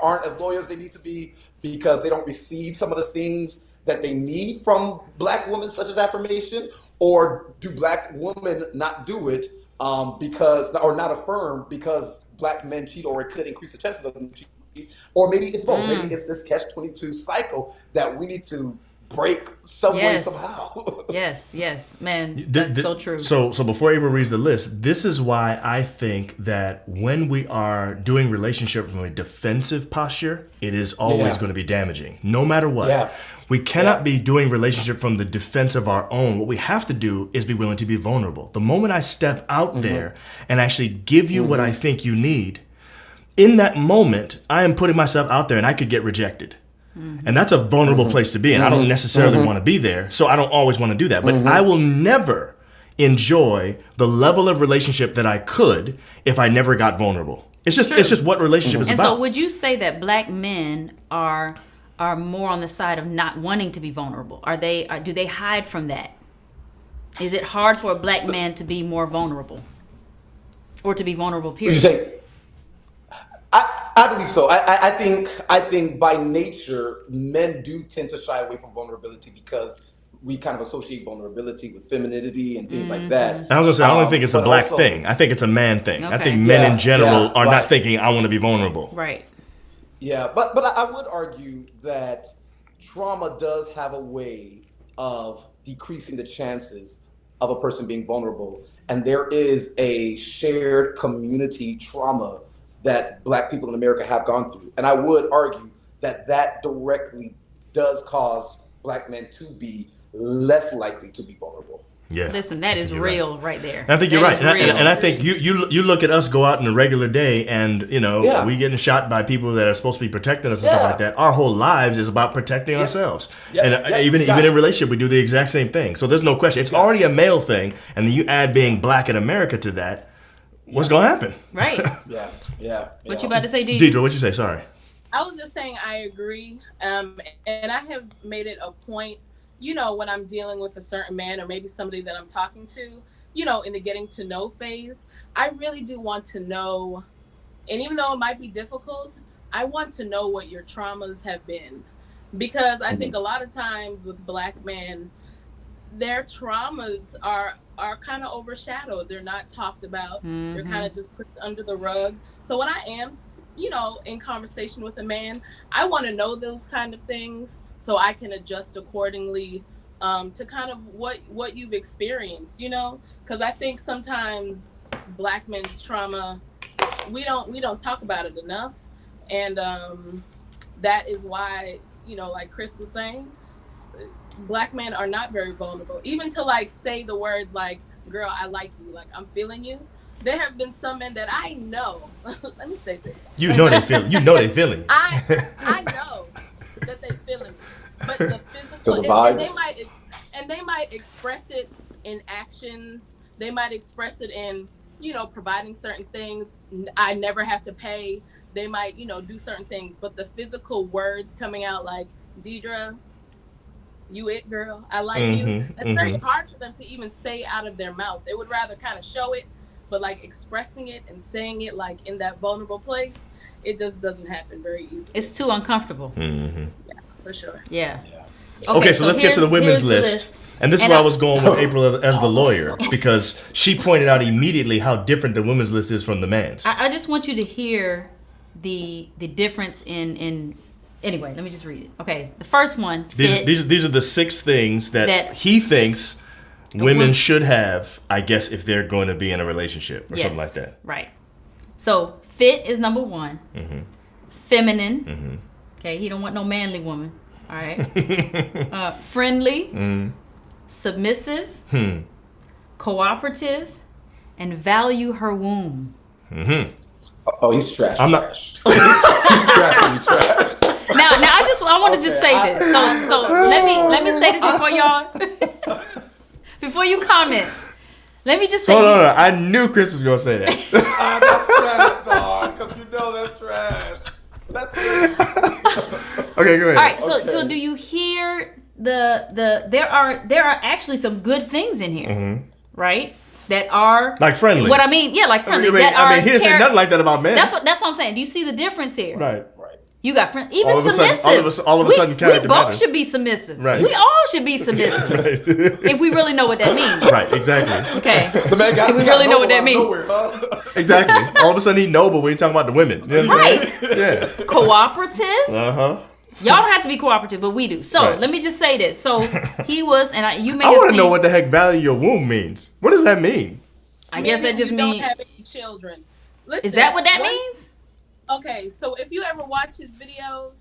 aren't as loyal as they need to be because they don't receive some of the things that they need from Black women, such as affirmation? Or do Black women not do it or not affirm because Black men cheat, or it could increase the chances of them cheating? Or maybe it's both. Maybe it's this catch-22 cycle that we need to break some way, somehow. Yes, man, that's so true. So before April reads the list, this is why I think that when we are doing relationship from a defensive posture, it is always going to be damaging, no matter what. Yeah. We cannot be doing relationship from the defense of our own. What we have to do is be willing to be vulnerable. The moment I step out there and actually give you what I think you need, in that moment, I am putting myself out there and I could get rejected. And that's a vulnerable place to be. And I don't necessarily want to be there. So I don't always want to do that. But I will never enjoy the level of relationship that I could if I never got vulnerable. It's just what relationship is and about. so would you say that Black men are more on the side of not wanting to be vulnerable? Do they hide from that? Is it hard for a Black man to be more vulnerable? Or to be vulnerable, period? Would you say? I believe so. I think by nature, men do tend to shy away from vulnerability because we kind of associate vulnerability with femininity and things like that. I was gonna say, I don't think it's a Black thing. I think it's a man thing. Okay. I think men in general are not thinking, I want to be vulnerable. Right. Yeah, but I would argue that trauma does have a way of decreasing the chances of a person being vulnerable. And there is a shared community trauma that Black people in America have gone through. And I would argue that directly does cause Black men to be less likely to be vulnerable. Yeah. Listen, that is real right there. I think you're right. And I think you look at us go out in a regular day and, we getting shot by people that are supposed to be protecting us and stuff like that. Our whole lives is about protecting ourselves. Even in relationship, we do the exact same thing. So there's no question. It's already a male thing. And then you add being Black in America to that. What's going to happen? Right. Yeah. What you about to say, Deidre, what you say? Sorry. I was just saying I agree. And I have made it a point, when I'm dealing with a certain man or maybe somebody that I'm talking to, in the getting to know phase, I really do want to know, and even though it might be difficult, I want to know what your traumas have been. Because I think a lot of times with Black men, their traumas are kind of overshadowed. They're not talked about. They're kind of just put under the rug. So when I am, in conversation with a man, I want to know those kind of things so I can adjust accordingly to kind of what you've experienced, because I think sometimes Black men's trauma, we don't talk about it enough. And that is why, like Chris was saying, Black men are not very vulnerable, even to say the words like, girl, I like you, like I'm feeling you. There have been some men that I know, let me say this. You know they feeling. I know that they feeling me, but the physical, the vibes. They might express it in actions. They might express it in, providing certain things. I never have to pay. They might, do certain things, but the physical words coming out like, Deidre, you it, girl, I like you. It's very hard for them to even say out of their mouth. They would rather kind of show it, but expressing it and saying it in that vulnerable place, it just doesn't happen very easily. It's too uncomfortable. Yeah, for sure. Yeah. Okay, so let's get to the women's list. And this is where I was going with April as the lawyer, because she pointed out immediately how different the women's list is from the man's. I just want you to hear the difference in anyway, let me just read it. Okay, the first one. These are the 6 things that he thinks women should have, I guess, if they're going to be in a relationship or Yes, something like that. Right. So fit is number one. Mm-hmm. Feminine. Mm-hmm. Okay, he don't want no manly woman. All right. Friendly. Mm. Submissive. Cooperative. And value her womb. Mm-hmm. Oh, he's trash. I'm not. He's trash. He's trash. Now I want to just say this. So let me say this before y'all before you comment. Let me just say Hold on. I knew Chris was gonna say that. That's trash, dog. Because you know that's trash. That's good. Okay, go ahead. All right, so do you hear there are actually some good things in here, right? That are like friendly. What I mean, yeah, like friendly. I mean, he didn't say nothing like that about men. That's what I'm saying. Do you see the difference here? Right. You got friends, even All of a sudden- submissive. all of a sudden, we character both matters. should be submissive. Right. We all should be submissive if we really know what that means. Right, exactly. Okay. The man got, If we he got really know what that noble means. out of nowhere, huh? Exactly. All of a sudden, he's noble when you talking about the women. You know what I'm Right. saying? Yeah. Cooperative. Uh-huh. Y'all don't have to be cooperative, but we do. So Right. let me just say this. So he was, and you may I have want to seen. know what the heck value your womb means. What does that mean? I guess that just you means. don't have any children. Listen, Is that what that once- means? Okay, so if you ever watch his videos,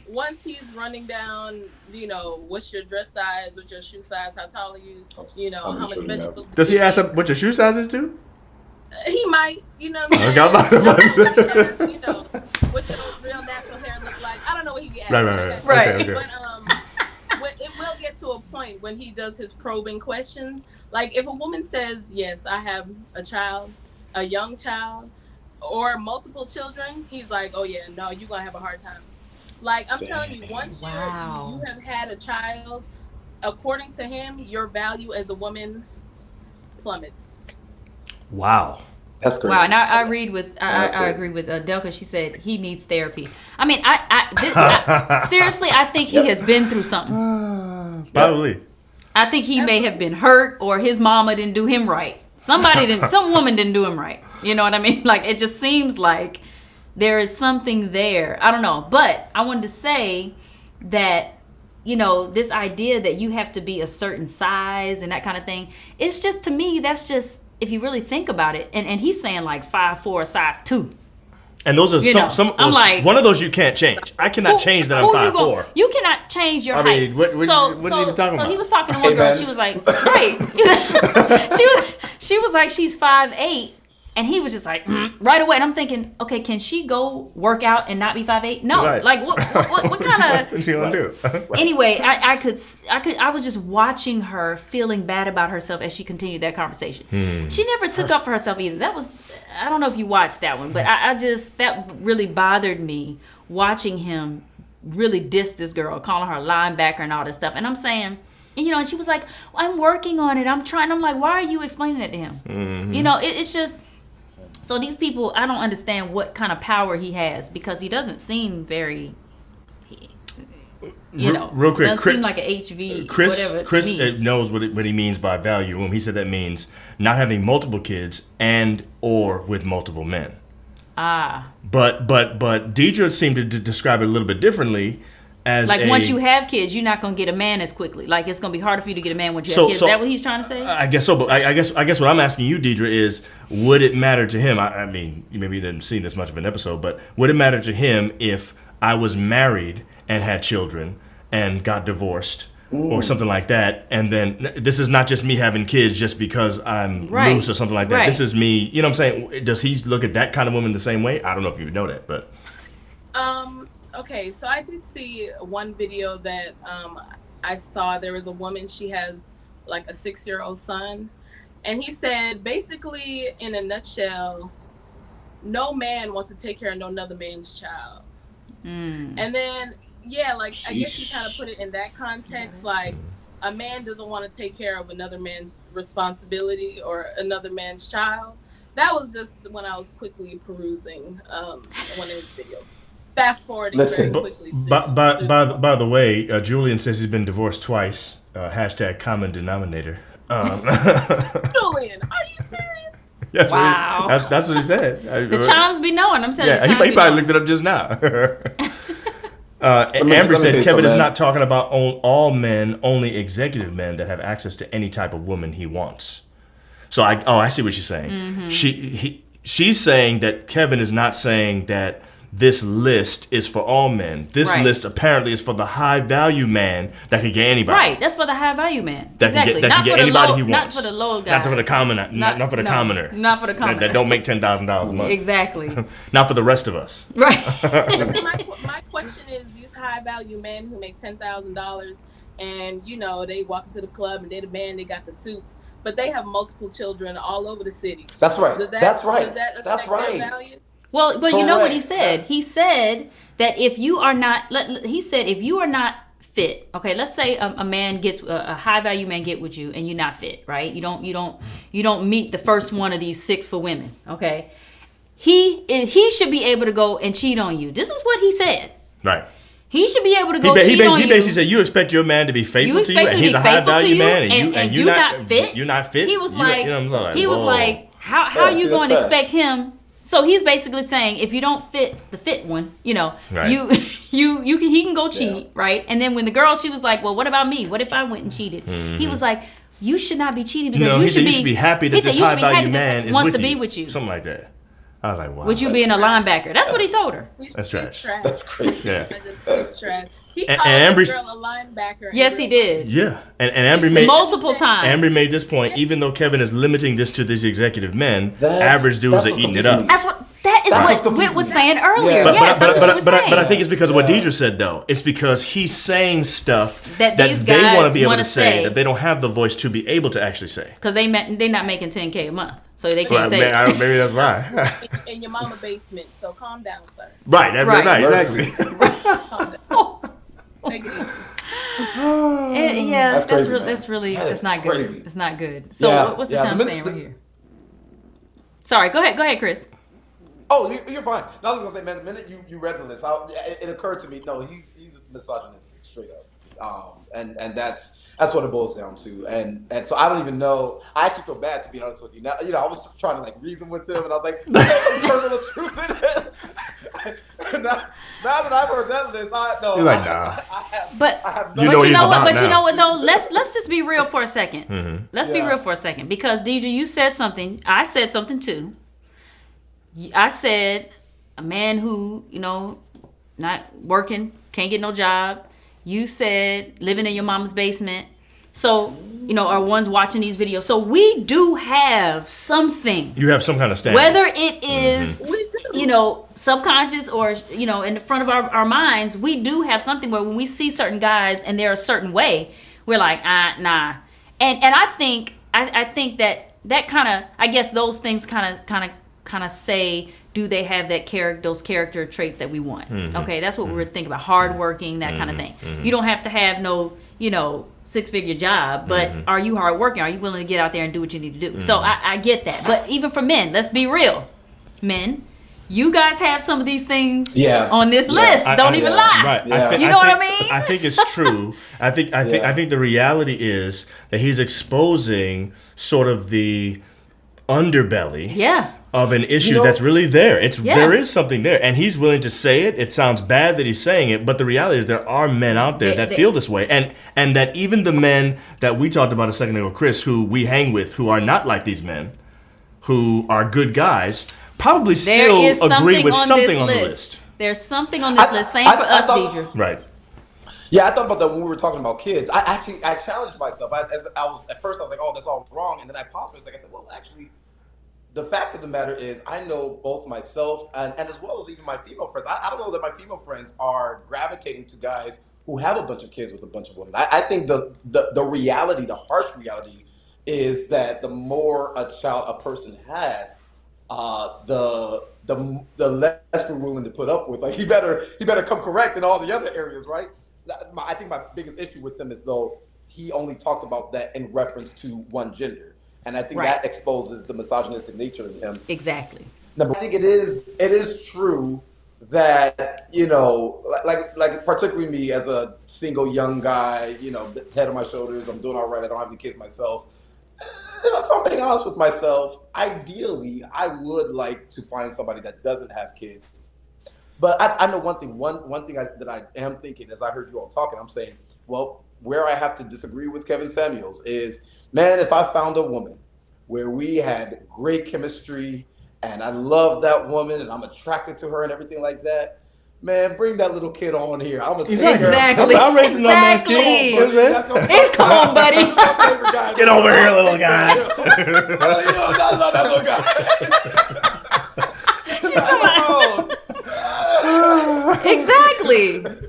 once he's running down, what's your dress size, what's your shoe size, how tall are you, how many vegetables. Does he ask what your shoe size is too? He might, what I mean? Okay, I'm about to- What your real natural hair look like. I don't know what he be asking. Right. Right. Okay. But it will get to a point when he does his probing questions. Like if a woman says, yes, I have a child, a young child, or multiple children, he's like, oh yeah, no, you're going to have a hard time. Like I'm telling you, once Wow. you have had a child, according to him, your value as a woman plummets. Wow. That's crazy. Wow, and I agree with That's I crazy. agree with Delka. She said he needs therapy. I mean, seriously, I think he has been through something. Probably. I think he may have been hurt, or his mama didn't do him right. Some woman didn't do him right. You know what I mean? Like it just seems like there is something there. I don't know, but I wanted to say that this idea that you have to be a certain size and that kind of thing. It's just, to me, that's just, if you really think about it, and he's saying like 5'4", size 2. And those are some. I'm like, one of those you can't change. I cannot change that I'm 5'4". You cannot change your I height. mean, what is he even talking So about? he was talking to one girl. man. She was like, right. she was like, she's 5'8", and he was just like, right away. And I'm thinking, okay, can she go work out and not be 5'8"? No. Right. Like what kind of? What's she gonna do? Anyway, I was just watching her feeling bad about herself as she continued that conversation. She never took up for herself either. That was, I don't know if you watched that one, but I just, that really bothered me watching him really diss this girl, calling her a linebacker and all this stuff. And I'm saying, and she was like, well, I'm working on it. I'm trying. I'm like, why are you explaining it to him? It's just, so these people, I don't understand what kind of power he has, because he doesn't seem very, Real quick, doesn't seem like an HV, Chris whatever. to me. knows what he means by value. He said that means not having multiple kids and or with multiple men. But Deidre seemed to describe it a little bit differently. As like once you have kids, you're not gonna get a man as quickly. Like it's gonna be harder for you to get a man once you have kids. Is that what he's trying to say? I guess so, but I guess what I'm asking you, Deidre, is would it matter to him? I mean, maybe you didn't see this much of an episode, but would it matter to him if I was married and had children and got divorced or something like that, and then this is not just me having kids just because I'm loose or something like that. Right. This is me. You know what I'm saying? Does he look at that kind of woman the same way? I don't know if you would know that, but. Okay, so I did see one video that I saw. There was a woman, she has like a 6-year-old son. And he said, basically, in a nutshell, no man wants to take care of no another man's child. And then, I guess he kind of put it in that context. Like, a man doesn't want to take care of another man's responsibility or another man's child. That was just when I was quickly perusing one of his videos. Fast forwarding very quickly. By the way, Julian says he's been divorced twice. # common denominator. Julian, are you serious? That's Wow. That's what he said. The chimes be knowing. I'm telling you. Yeah, he probably looked it up just now. Amber said say Kevin is something. not talking about all men, only executive men that have access to any type of woman he wants. So I see what she's saying. Mm-hmm. She's saying that Kevin is not saying that this list is for all men. This Right. list apparently is for the high value man that can get anybody. Right, that's for the high value man. That Exactly. can Not get for the anybody low, he not wants. for the low guy. Not for the commoner. Not for the commoner. Not for the commoner. That don't make $10,000 a month. Exactly. Not for the rest of us. Right. My question is, these high value men who make $10,000 and they walk into the club and they're the man, they got the suits, but they have multiple children all over the city. That's right. That's right. Does that That's affect their right. value? Well, but you know what he Correct. said? Yes. He said that if you are not, he said if you are not fit, okay, let's say a man gets a high value man get with you and you're not fit, right? You don't meet the first one of these 6 for women, okay? He should be able to go and cheat on you. This is what he said. Right. He should be able to go He cheat on you. basically said you expect your man to be faithful to you, and he's a high value man, and you're not fit. You're not fit. He was You know like, what I'm saying? he was Whoa. like, how Yeah, are you see, going to that's expect him? So he's basically saying if you don't fit the fit one, Right. he can go cheat, Yeah. right? And then when the girl, she was like, well, what about me? What if I went and cheated? He was like, you should not be cheating because No, you he said should you should be happy that he said this you high should be happy value this man is wants with to you. be with you. Something like that. I was like, wow. With you being a linebacker. That's what he told her. That's trash. That's crazy. Yeah. That's trash. He And called Amber's- this girl a linebacker. Yes, he did. Yeah, and Amber made Multiple times. Amber made this point. Even though Kevin is limiting this to these executive men, That's- average dudes that's are what's eating it confusing up. That is That's what's what Whit confusing was me. saying earlier. Yeah. But, Yes, that's what he was saying. but I think it's because of what Yeah. Deidre said, though. It's because he's saying stuff That that these they want guys to be able wanna to say say. that they don't have the voice to be able to actually say. Because they're not making $10K a month. So they can't Well, say maybe that's why. in your mama basement. So calm down, sir. right, Right. exactly. Calm down. Take it easy. Yeah, That's crazy, man. that's really That it's is not crazy. good. It's not good. So Yeah, what's the yeah, chum the- saying the- right here? Sorry, go ahead, Chris. Oh, you're fine. No, I was gonna say, man, the minute you read the list, it occurred to me. No, he's misogynistic, straight up, and that's what it boils down to. And so I don't even know. I actually feel bad, to be honest with you. Now, I was trying to like reason with him, and I was like, there's some kernel of truth in it. now that I've heard that list, You're like, nah. But I have You no know but you he's know what? about But you now. know what though? Let's just be real for a second. Mm-hmm. Let's be Yeah. real for a second because Deidre, you said something. I said something too. I said a man who not working, can't get no job. You said living in your mama's basement. So are ones watching these videos. So we do have something. You have some kind of standard. Whether it is, We subconscious or, in the front of our minds, we do have something where when we see certain guys and they're a certain way, we're like, nah. And I think that kind of, I guess those things kind of say, do they have those character traits that we want? Okay, that's what we're thinking about. Hardworking, that kind of thing. You don't have to have no, 6-figure job, but are you hardworking? Are you willing to get out there and do what you need to do? So I get that. But even for men, let's be real. Men, you guys have some of these things on this list. Don't even lie. Right. Yeah. You know what I mean? I think it's true. I think the reality is that he's exposing sort of the underbelly Yeah. of an issue You know- that's really there. Yeah. There is something there, and he's willing to say it. It sounds bad that he's saying it, but the reality is there are men out there that feel this way, and that even the men that we talked about a second ago, Chris, who we hang with, who are not like these men, who are good guys, probably There still is agree something with on something this on the list. list. There's something on this list. Same for I us, thought- Deidre. Right. Yeah, I thought about that when we were talking about kids. I challenged myself. At first I was like, oh, that's all wrong, and then I paused for a second. I said, well, actually, the fact of the matter is, I know both myself and as well as even my female friends. I don't know that my female friends are gravitating to guys who have a bunch of kids with a bunch of women. I think the reality, the harsh reality, is that the more a person has, the less we're willing to put up with. Like he better come correct in all the other areas, right? I think my biggest issue with him is though he only talked about that in reference to one gender. And I think Right. that exposes the misogynistic nature in him. Exactly. I think it is true that, like particularly me as a single young guy, head on my shoulders, I'm doing all right, I don't have any kids myself. If I'm being honest with myself, ideally, I would like to find somebody that doesn't have kids But I know one thing. One thing that I am thinking as I heard you all talking, I'm saying, well, where I have to disagree with Kevin Samuels is, man, if I found a woman where we had great chemistry and I love that woman and I'm attracted to her and everything like that, man, bring that little kid on here. I'm gonna take care of him. Exactly. I'm raising no man's kid. Exactly. You know what I'm saying? That's my- It's come on, buddy. That's my favorite guy. Get over here, little guy. I love that little guy.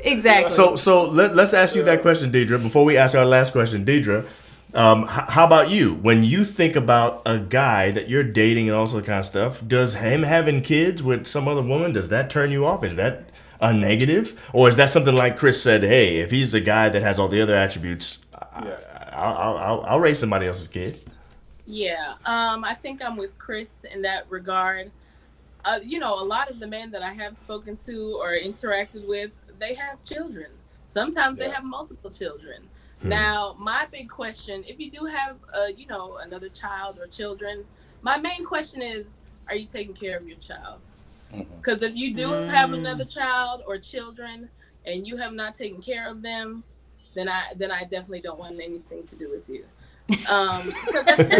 Exactly. So let's ask you that question, Deidre. Before we ask our last question, Deidre, how about you? When you think about a guy that you're dating and all sorts of kind of stuff, does him having kids with some other woman, does that turn you off? Is that a negative? Or is that something like Chris said, hey, if he's a guy that has all the other attributes, I'll raise somebody else's kid? Yeah, I think I'm with Chris in that regard. A lot of the men that I have spoken to or interacted with, they have children. Sometimes they have multiple children. Now, my big question, if you do have, another child or children, my main question is, are you taking care of your child? Because if you do have another child or children and you have not taken care of them, then I definitely don't want anything to do with you. Because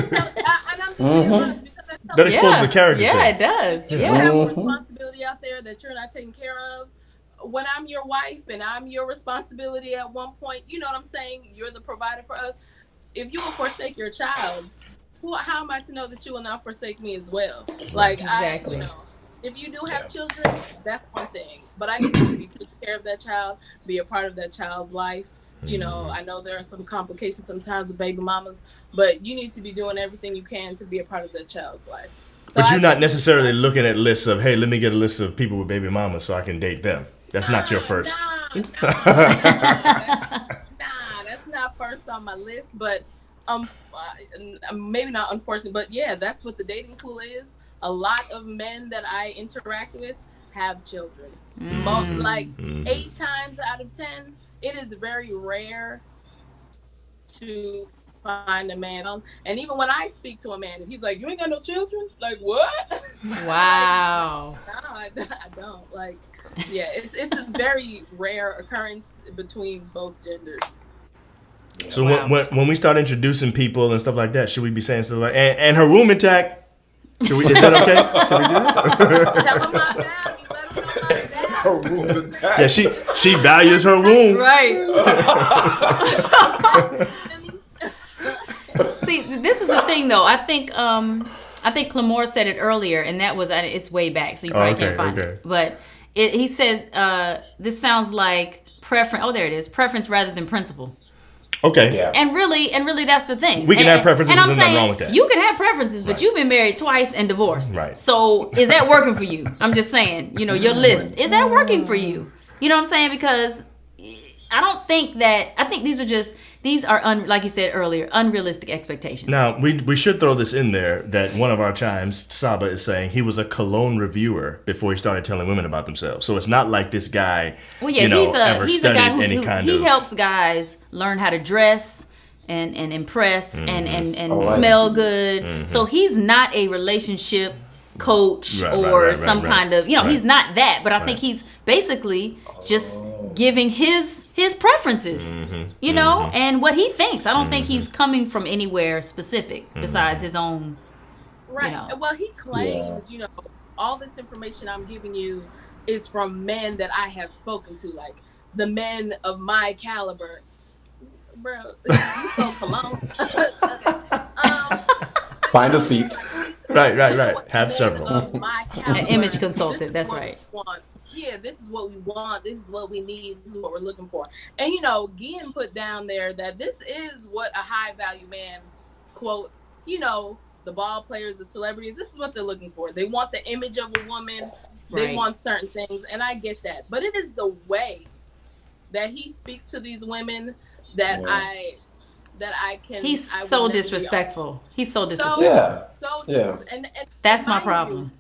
that's how, and I'm just being honest, because that's how That exposes the character Yeah, thing. it does. if Yeah. you have a responsibility out there that you're not taking care of, when I'm your wife and I'm your responsibility at one point, you know what I'm saying? You're the provider for us. If you will forsake your child, how am I to know that you will not forsake me as well? Like, Exactly. if you do have children, that's one thing. But I need you to be taking care of that child, be a part of that child's life. I know there are some complications sometimes with baby mamas, but you need to be doing everything you can to be a part of that child's life. So But you're not necessarily looking at lists of, hey, let me get a list of people with baby mamas so I can date them. That's not your first. Nah, that's not first on my list. But maybe not unfortunate, but yeah, that's what the dating pool is. A lot of men that I interact with have children. Like 8 times out of 10, it is very rare to find a man. And even when I speak to a man, and he's like, "You ain't got no children?" Like, what? Wow. No, I don't. Like, yeah, it's a very rare occurrence between both genders. So Wow. when we start introducing people and stuff like that, should we be saying stuff like, and her room intact? Is that okay? Should we do that? Tell him my dad. You let him know my dad. Her room's intact. Yeah, she values her room. Right. See, this is the thing, though. I think Clemore said it earlier, and that was it's way back, so you probably can't find it. But he said this sounds like preference. Oh, there it is. Preference rather than principle. Okay. Yeah. And really, that's the thing. We can have preferences, and I'm there's nothing saying wrong with that. you can have preferences, but you've been married twice and divorced. Right. So is that working for you? I'm just saying, your list, is that working for you? You know what I'm saying? Because I don't think that, I think these are like you said earlier, unrealistic expectations. Now, we should throw this in there that one of our chimes, Saba, is saying he was a cologne reviewer before he started telling women about themselves. So it's not like this guy, Well, yeah, ever he's a studied guy any kind he of... helps guys learn how to dress and impress and Oh, I smell see. good. So he's not a relationship coach Right, some right. kind of, Right. he's not that, but I think he's basically just giving his preferences, and what he thinks. I don't think he's coming from anywhere specific besides his own. Right. Well, he claims, all this information I'm giving you is from men that I have spoken to, like the men of my caliber. Bro, you so cologne. Okay. Find a seat. Right. Have several. An image consultant, that's right. Yeah, this is what we want. This is what we need. This is what we're looking for. And, Gian put down there that this is what a high value man, quote, the ball players, the celebrities, this is what they're looking for. They want the image of a woman. They Right. want certain things. And I get that. But it is the way that he speaks to these women that I can. He's I will so never be disrespectful. He's so disrespectful. Yeah. And That's my mind you, problem.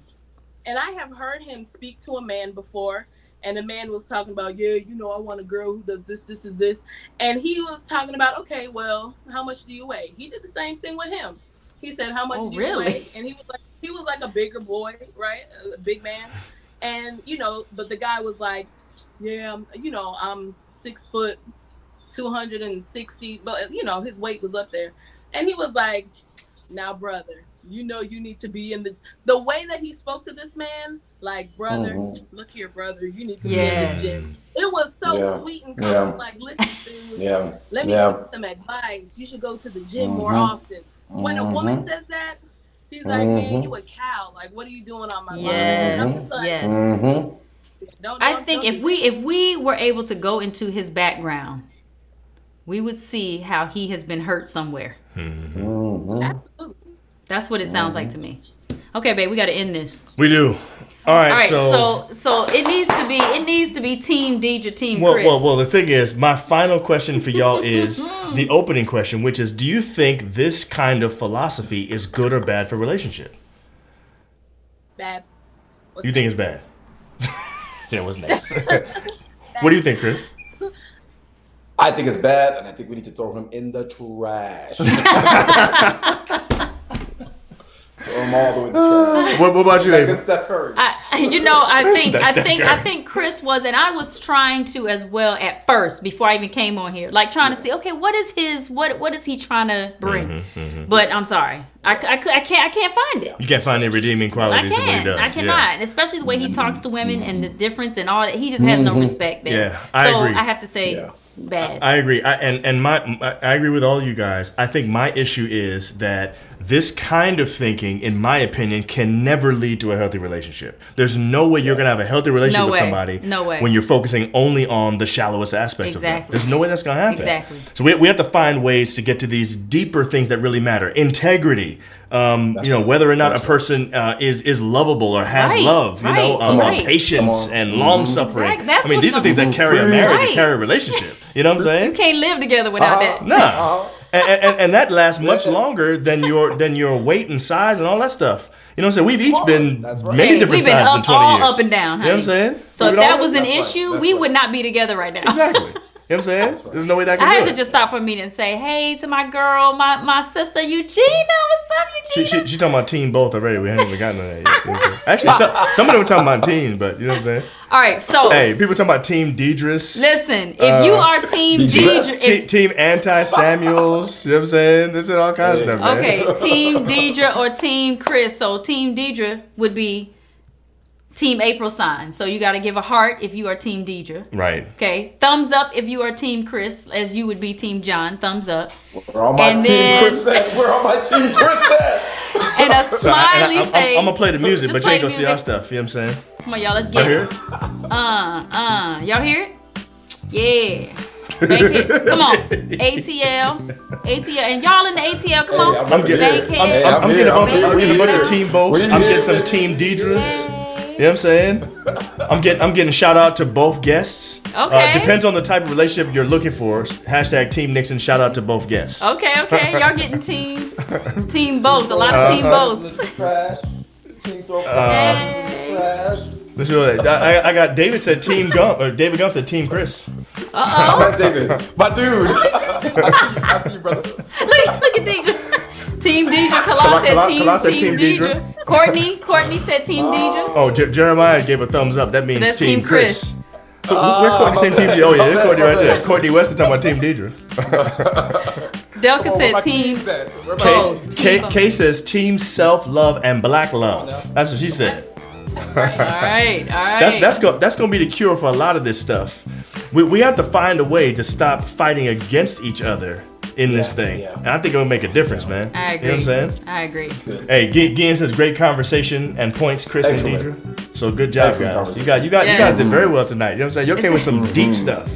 and I have heard him speak to a man before, and the man was talking about, I want a girl who does this, this, and this. And he was talking about, okay, well, how much do you weigh? He did the same thing with him. He said, how much do you really? weigh? And he was like a bigger boy, right? A big man. And but the guy was like, yeah, I'm 6 foot, 260, but his weight was up there, and he was like, now, brother, you need to be in the way that he spoke to this man, like, brother, look here, brother, you need to be in the gym. It was so sweet and cool. Like, listen, dude, let me give you some advice. You should go to the gym more often. When a woman says that, he's like, man, you a cow. Like, what are you doing on my line? Yes. I think if we were able to go into his background, we would see how he has been hurt somewhere. Absolutely. That's what it sounds like to me. Okay, babe, we got to end this. We do. All right. So it needs to be Team Deidre, Team Chris. Well, the thing is, my final question for y'all is the opening question, which is, do you think this kind of philosophy is good or bad for a relationship? Bad. You think it's bad? Yeah, it was nice. What do you think, Chris? I think it's bad, and I think we need to throw him in the trash. Throw him all the way in the trash. What about you, Ava? Steph Curry. I think Chris was, and I was trying to as well at first before I even came on here, like trying to see, okay, what is he trying to bring? But I'm sorry, I can't find it. You can't find any redeeming qualities in what he does. I cannot, especially the way he talks to women and the difference and all that. He just has no respect there. Yeah, I agree. I have to say. Bad. I agree. I agree with all you guys. I think my issue is that this kind of thinking, in my opinion, can never lead to a healthy relationship. There's no way you're going to have a healthy relationship with somebody when you're focusing only on the shallowest aspects of them. There's no way that's going to happen. Exactly. So we have to find ways to get to these deeper things that really matter. Integrity. Whether or not a person is lovable or has love. Patience and long suffering. Exactly. I mean, these are things that carry a marriage and carry a relationship. You know what I'm saying? You can't live together without that. No. And that lasts much longer than your weight and size and all that stuff. You know what I'm saying? We've each been many different sizes in 20 years. Up and down, honey. You know what I'm saying? So if that was an issue, we would not be together right now. Exactly. You know what I'm saying? There's no way that can I do have it. to just stop for a minute and say, hey to my girl, my sister Eugenia. What's up, Eugenia? She talking about team both already. We haven't even gotten to that yet. You know what I'm saying? Actually, some of them were talking about team, but you know what I'm saying? All right, so. Hey, people talking about team Deidre's. Listen, if you are team Deidre. Team anti-Samuels. You know what I'm saying? This is all kinds of stuff, man. Okay, team Deidre or team Chris. So team Deidre would be Team April sign. So you got to give a heart if you are Team Deidre. Right. Okay. Thumbs up if you are Team Chris, as you would be Team John. Thumbs up. Where all my Team Chris at? Where all my Team Chris at? And a smiley face. I'm going to play the music, Just but you ain't going to see our stuff. You know what I'm saying? Come on, y'all. Let's get it. Y'all hear it? Yeah. Bank it. Come on. ATL. And y'all in the ATL. Come on. I'm getting a bunch of Team Boats. I'm getting some Team Deidre's. You know what I'm saying? I'm getting shout out to both guests. Okay. Depends on the type of relationship you're looking for. Hashtag Team Nixon. Shout out to both guests. Okay. Y'all getting team both. A lot of team both. Team throw trash. Let's do it. I got David said Team Gump. Or David Gump said Team Chris. David, my dude. I see you, brother. Look at Deidre. Team Deidre. Kala said Team Deidre. Courtney said Team Deidre. Oh, Jeremiah gave a thumbs up. That means so that's Team Chris. We're Courtney saying Team Deidre. Oh yeah, there's Courtney right there. Courtney West is talking about Team Deidre. Delka said Team. Kay says Team Self Love and Black Love. That's what she said. All right. That's gonna be the cure for a lot of this stuff. We have to find a way to stop fighting against each other in this thing. Yeah. And I think it'll make a difference, man. I agree. You know what I'm saying? I agree. Hey, Gian says great conversation and points, Chris and Deidre. So good job, guys. You guys did very well tonight. You know what I'm saying? You came with some deep stuff.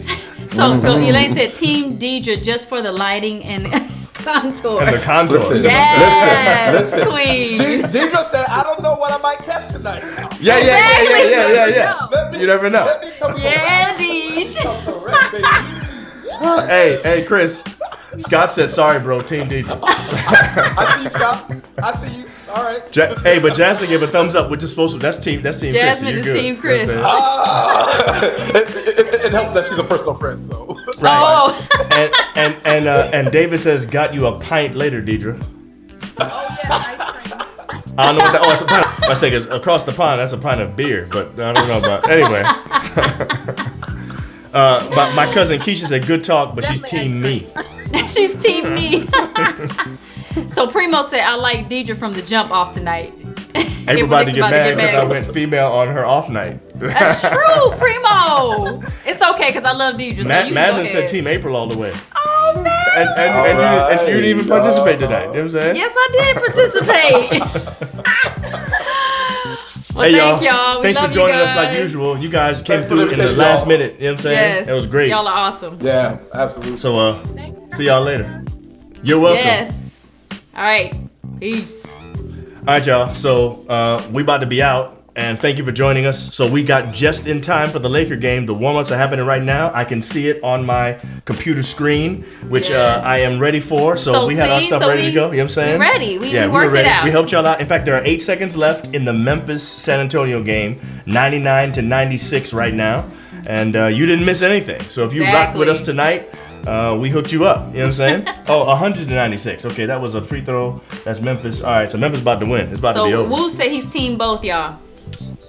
So Elaine said Team Deidre just for the lighting and contour. And the contour. Listen. Queen. Deidre said, I don't know what I might catch tonight. Yeah. You never know. Yeah, Deej. Hey, Chris. Scott said, sorry, bro. Team Deidre. I see you, Scott. I see you. All right. Hey, but Jasmine gave a thumbs up, which is supposed to. That's team Jasmine Chris. Is Team Chris. You know it helps that she's a personal friend, so. Right. Oh. And David says, got you a pint later, Deidre. Oh yeah, ice cream. I don't know what that. Oh, it's a pint. I say across the pond. That's a pint of beer, but I don't know about. Anyway. My cousin Keisha said good talk, but she's team me. She's team me. So Primo said, I like Deidre from the jump off tonight. Everybody get mad because I went female on her off night. That's true, Primo. It's okay because I love Deidre. So you Madeline go said ahead. team April all the way. Oh, man. And you didn't even participate tonight. You know what I'm saying? Yes, I did participate. Well, Hey, thank y'all. We Thanks for love joining you us like guys. usual. You guys came Thanks for through the in the invitation, last y'all. minute. You know what I'm saying? Yes. That was great. Y'all are awesome. Yeah, absolutely. So, see y'all later. You're welcome. Yes. All right. Peace. All right, y'all. So we about to be out, and thank you for joining us. So we got just in time for the Laker game. The warm-ups are happening right now. I can see it on my computer screen, which Yes. I am ready for. So we had our stuff ready to go. You know what I'm saying? We're ready. We were worked ready. it out. We helped y'all out. In fact, there are 8 seconds left in the Memphis-San Antonio game, 99-96 right now, and you didn't miss anything. So if you rocked with us tonight, we hooked you up. You know what I'm saying? Oh, 196. Okay, that was a free throw. That's Memphis. All right, so Memphis about to win. It's about to be over. So Wu said he's team both, y'all.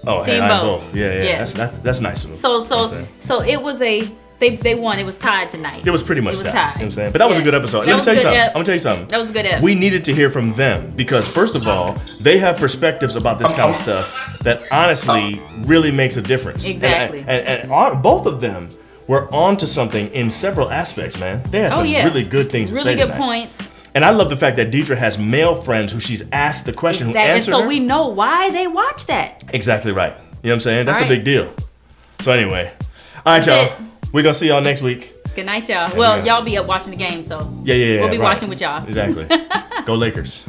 Oh, hey, Team I'm both. both. Yeah. That's nice of him. So it was they won. It was tied tonight. It was pretty much It was tied. tied. You know what I'm saying? But that was a good episode. Let me tell you something. I'm gonna tell you something. That was a good episode. We needed to hear from them because first of all, they have perspectives about this kind of stuff that honestly really makes a difference. Exactly. And both of them were onto something in several aspects, man. They had some really good things to say Really good tonight. points. And I love the fact that Deidre has male friends who she's asked the question who Exactly. And answered so her. we know why they watch that. Exactly right. You know what I'm saying? That's All a right. big deal. So anyway, all right, That's y'all. it. We're gonna see y'all next week. Good night, y'all. Well, yeah. y'all be up watching the game, so Yeah. we'll be right. watching with y'all. Exactly. Go Lakers.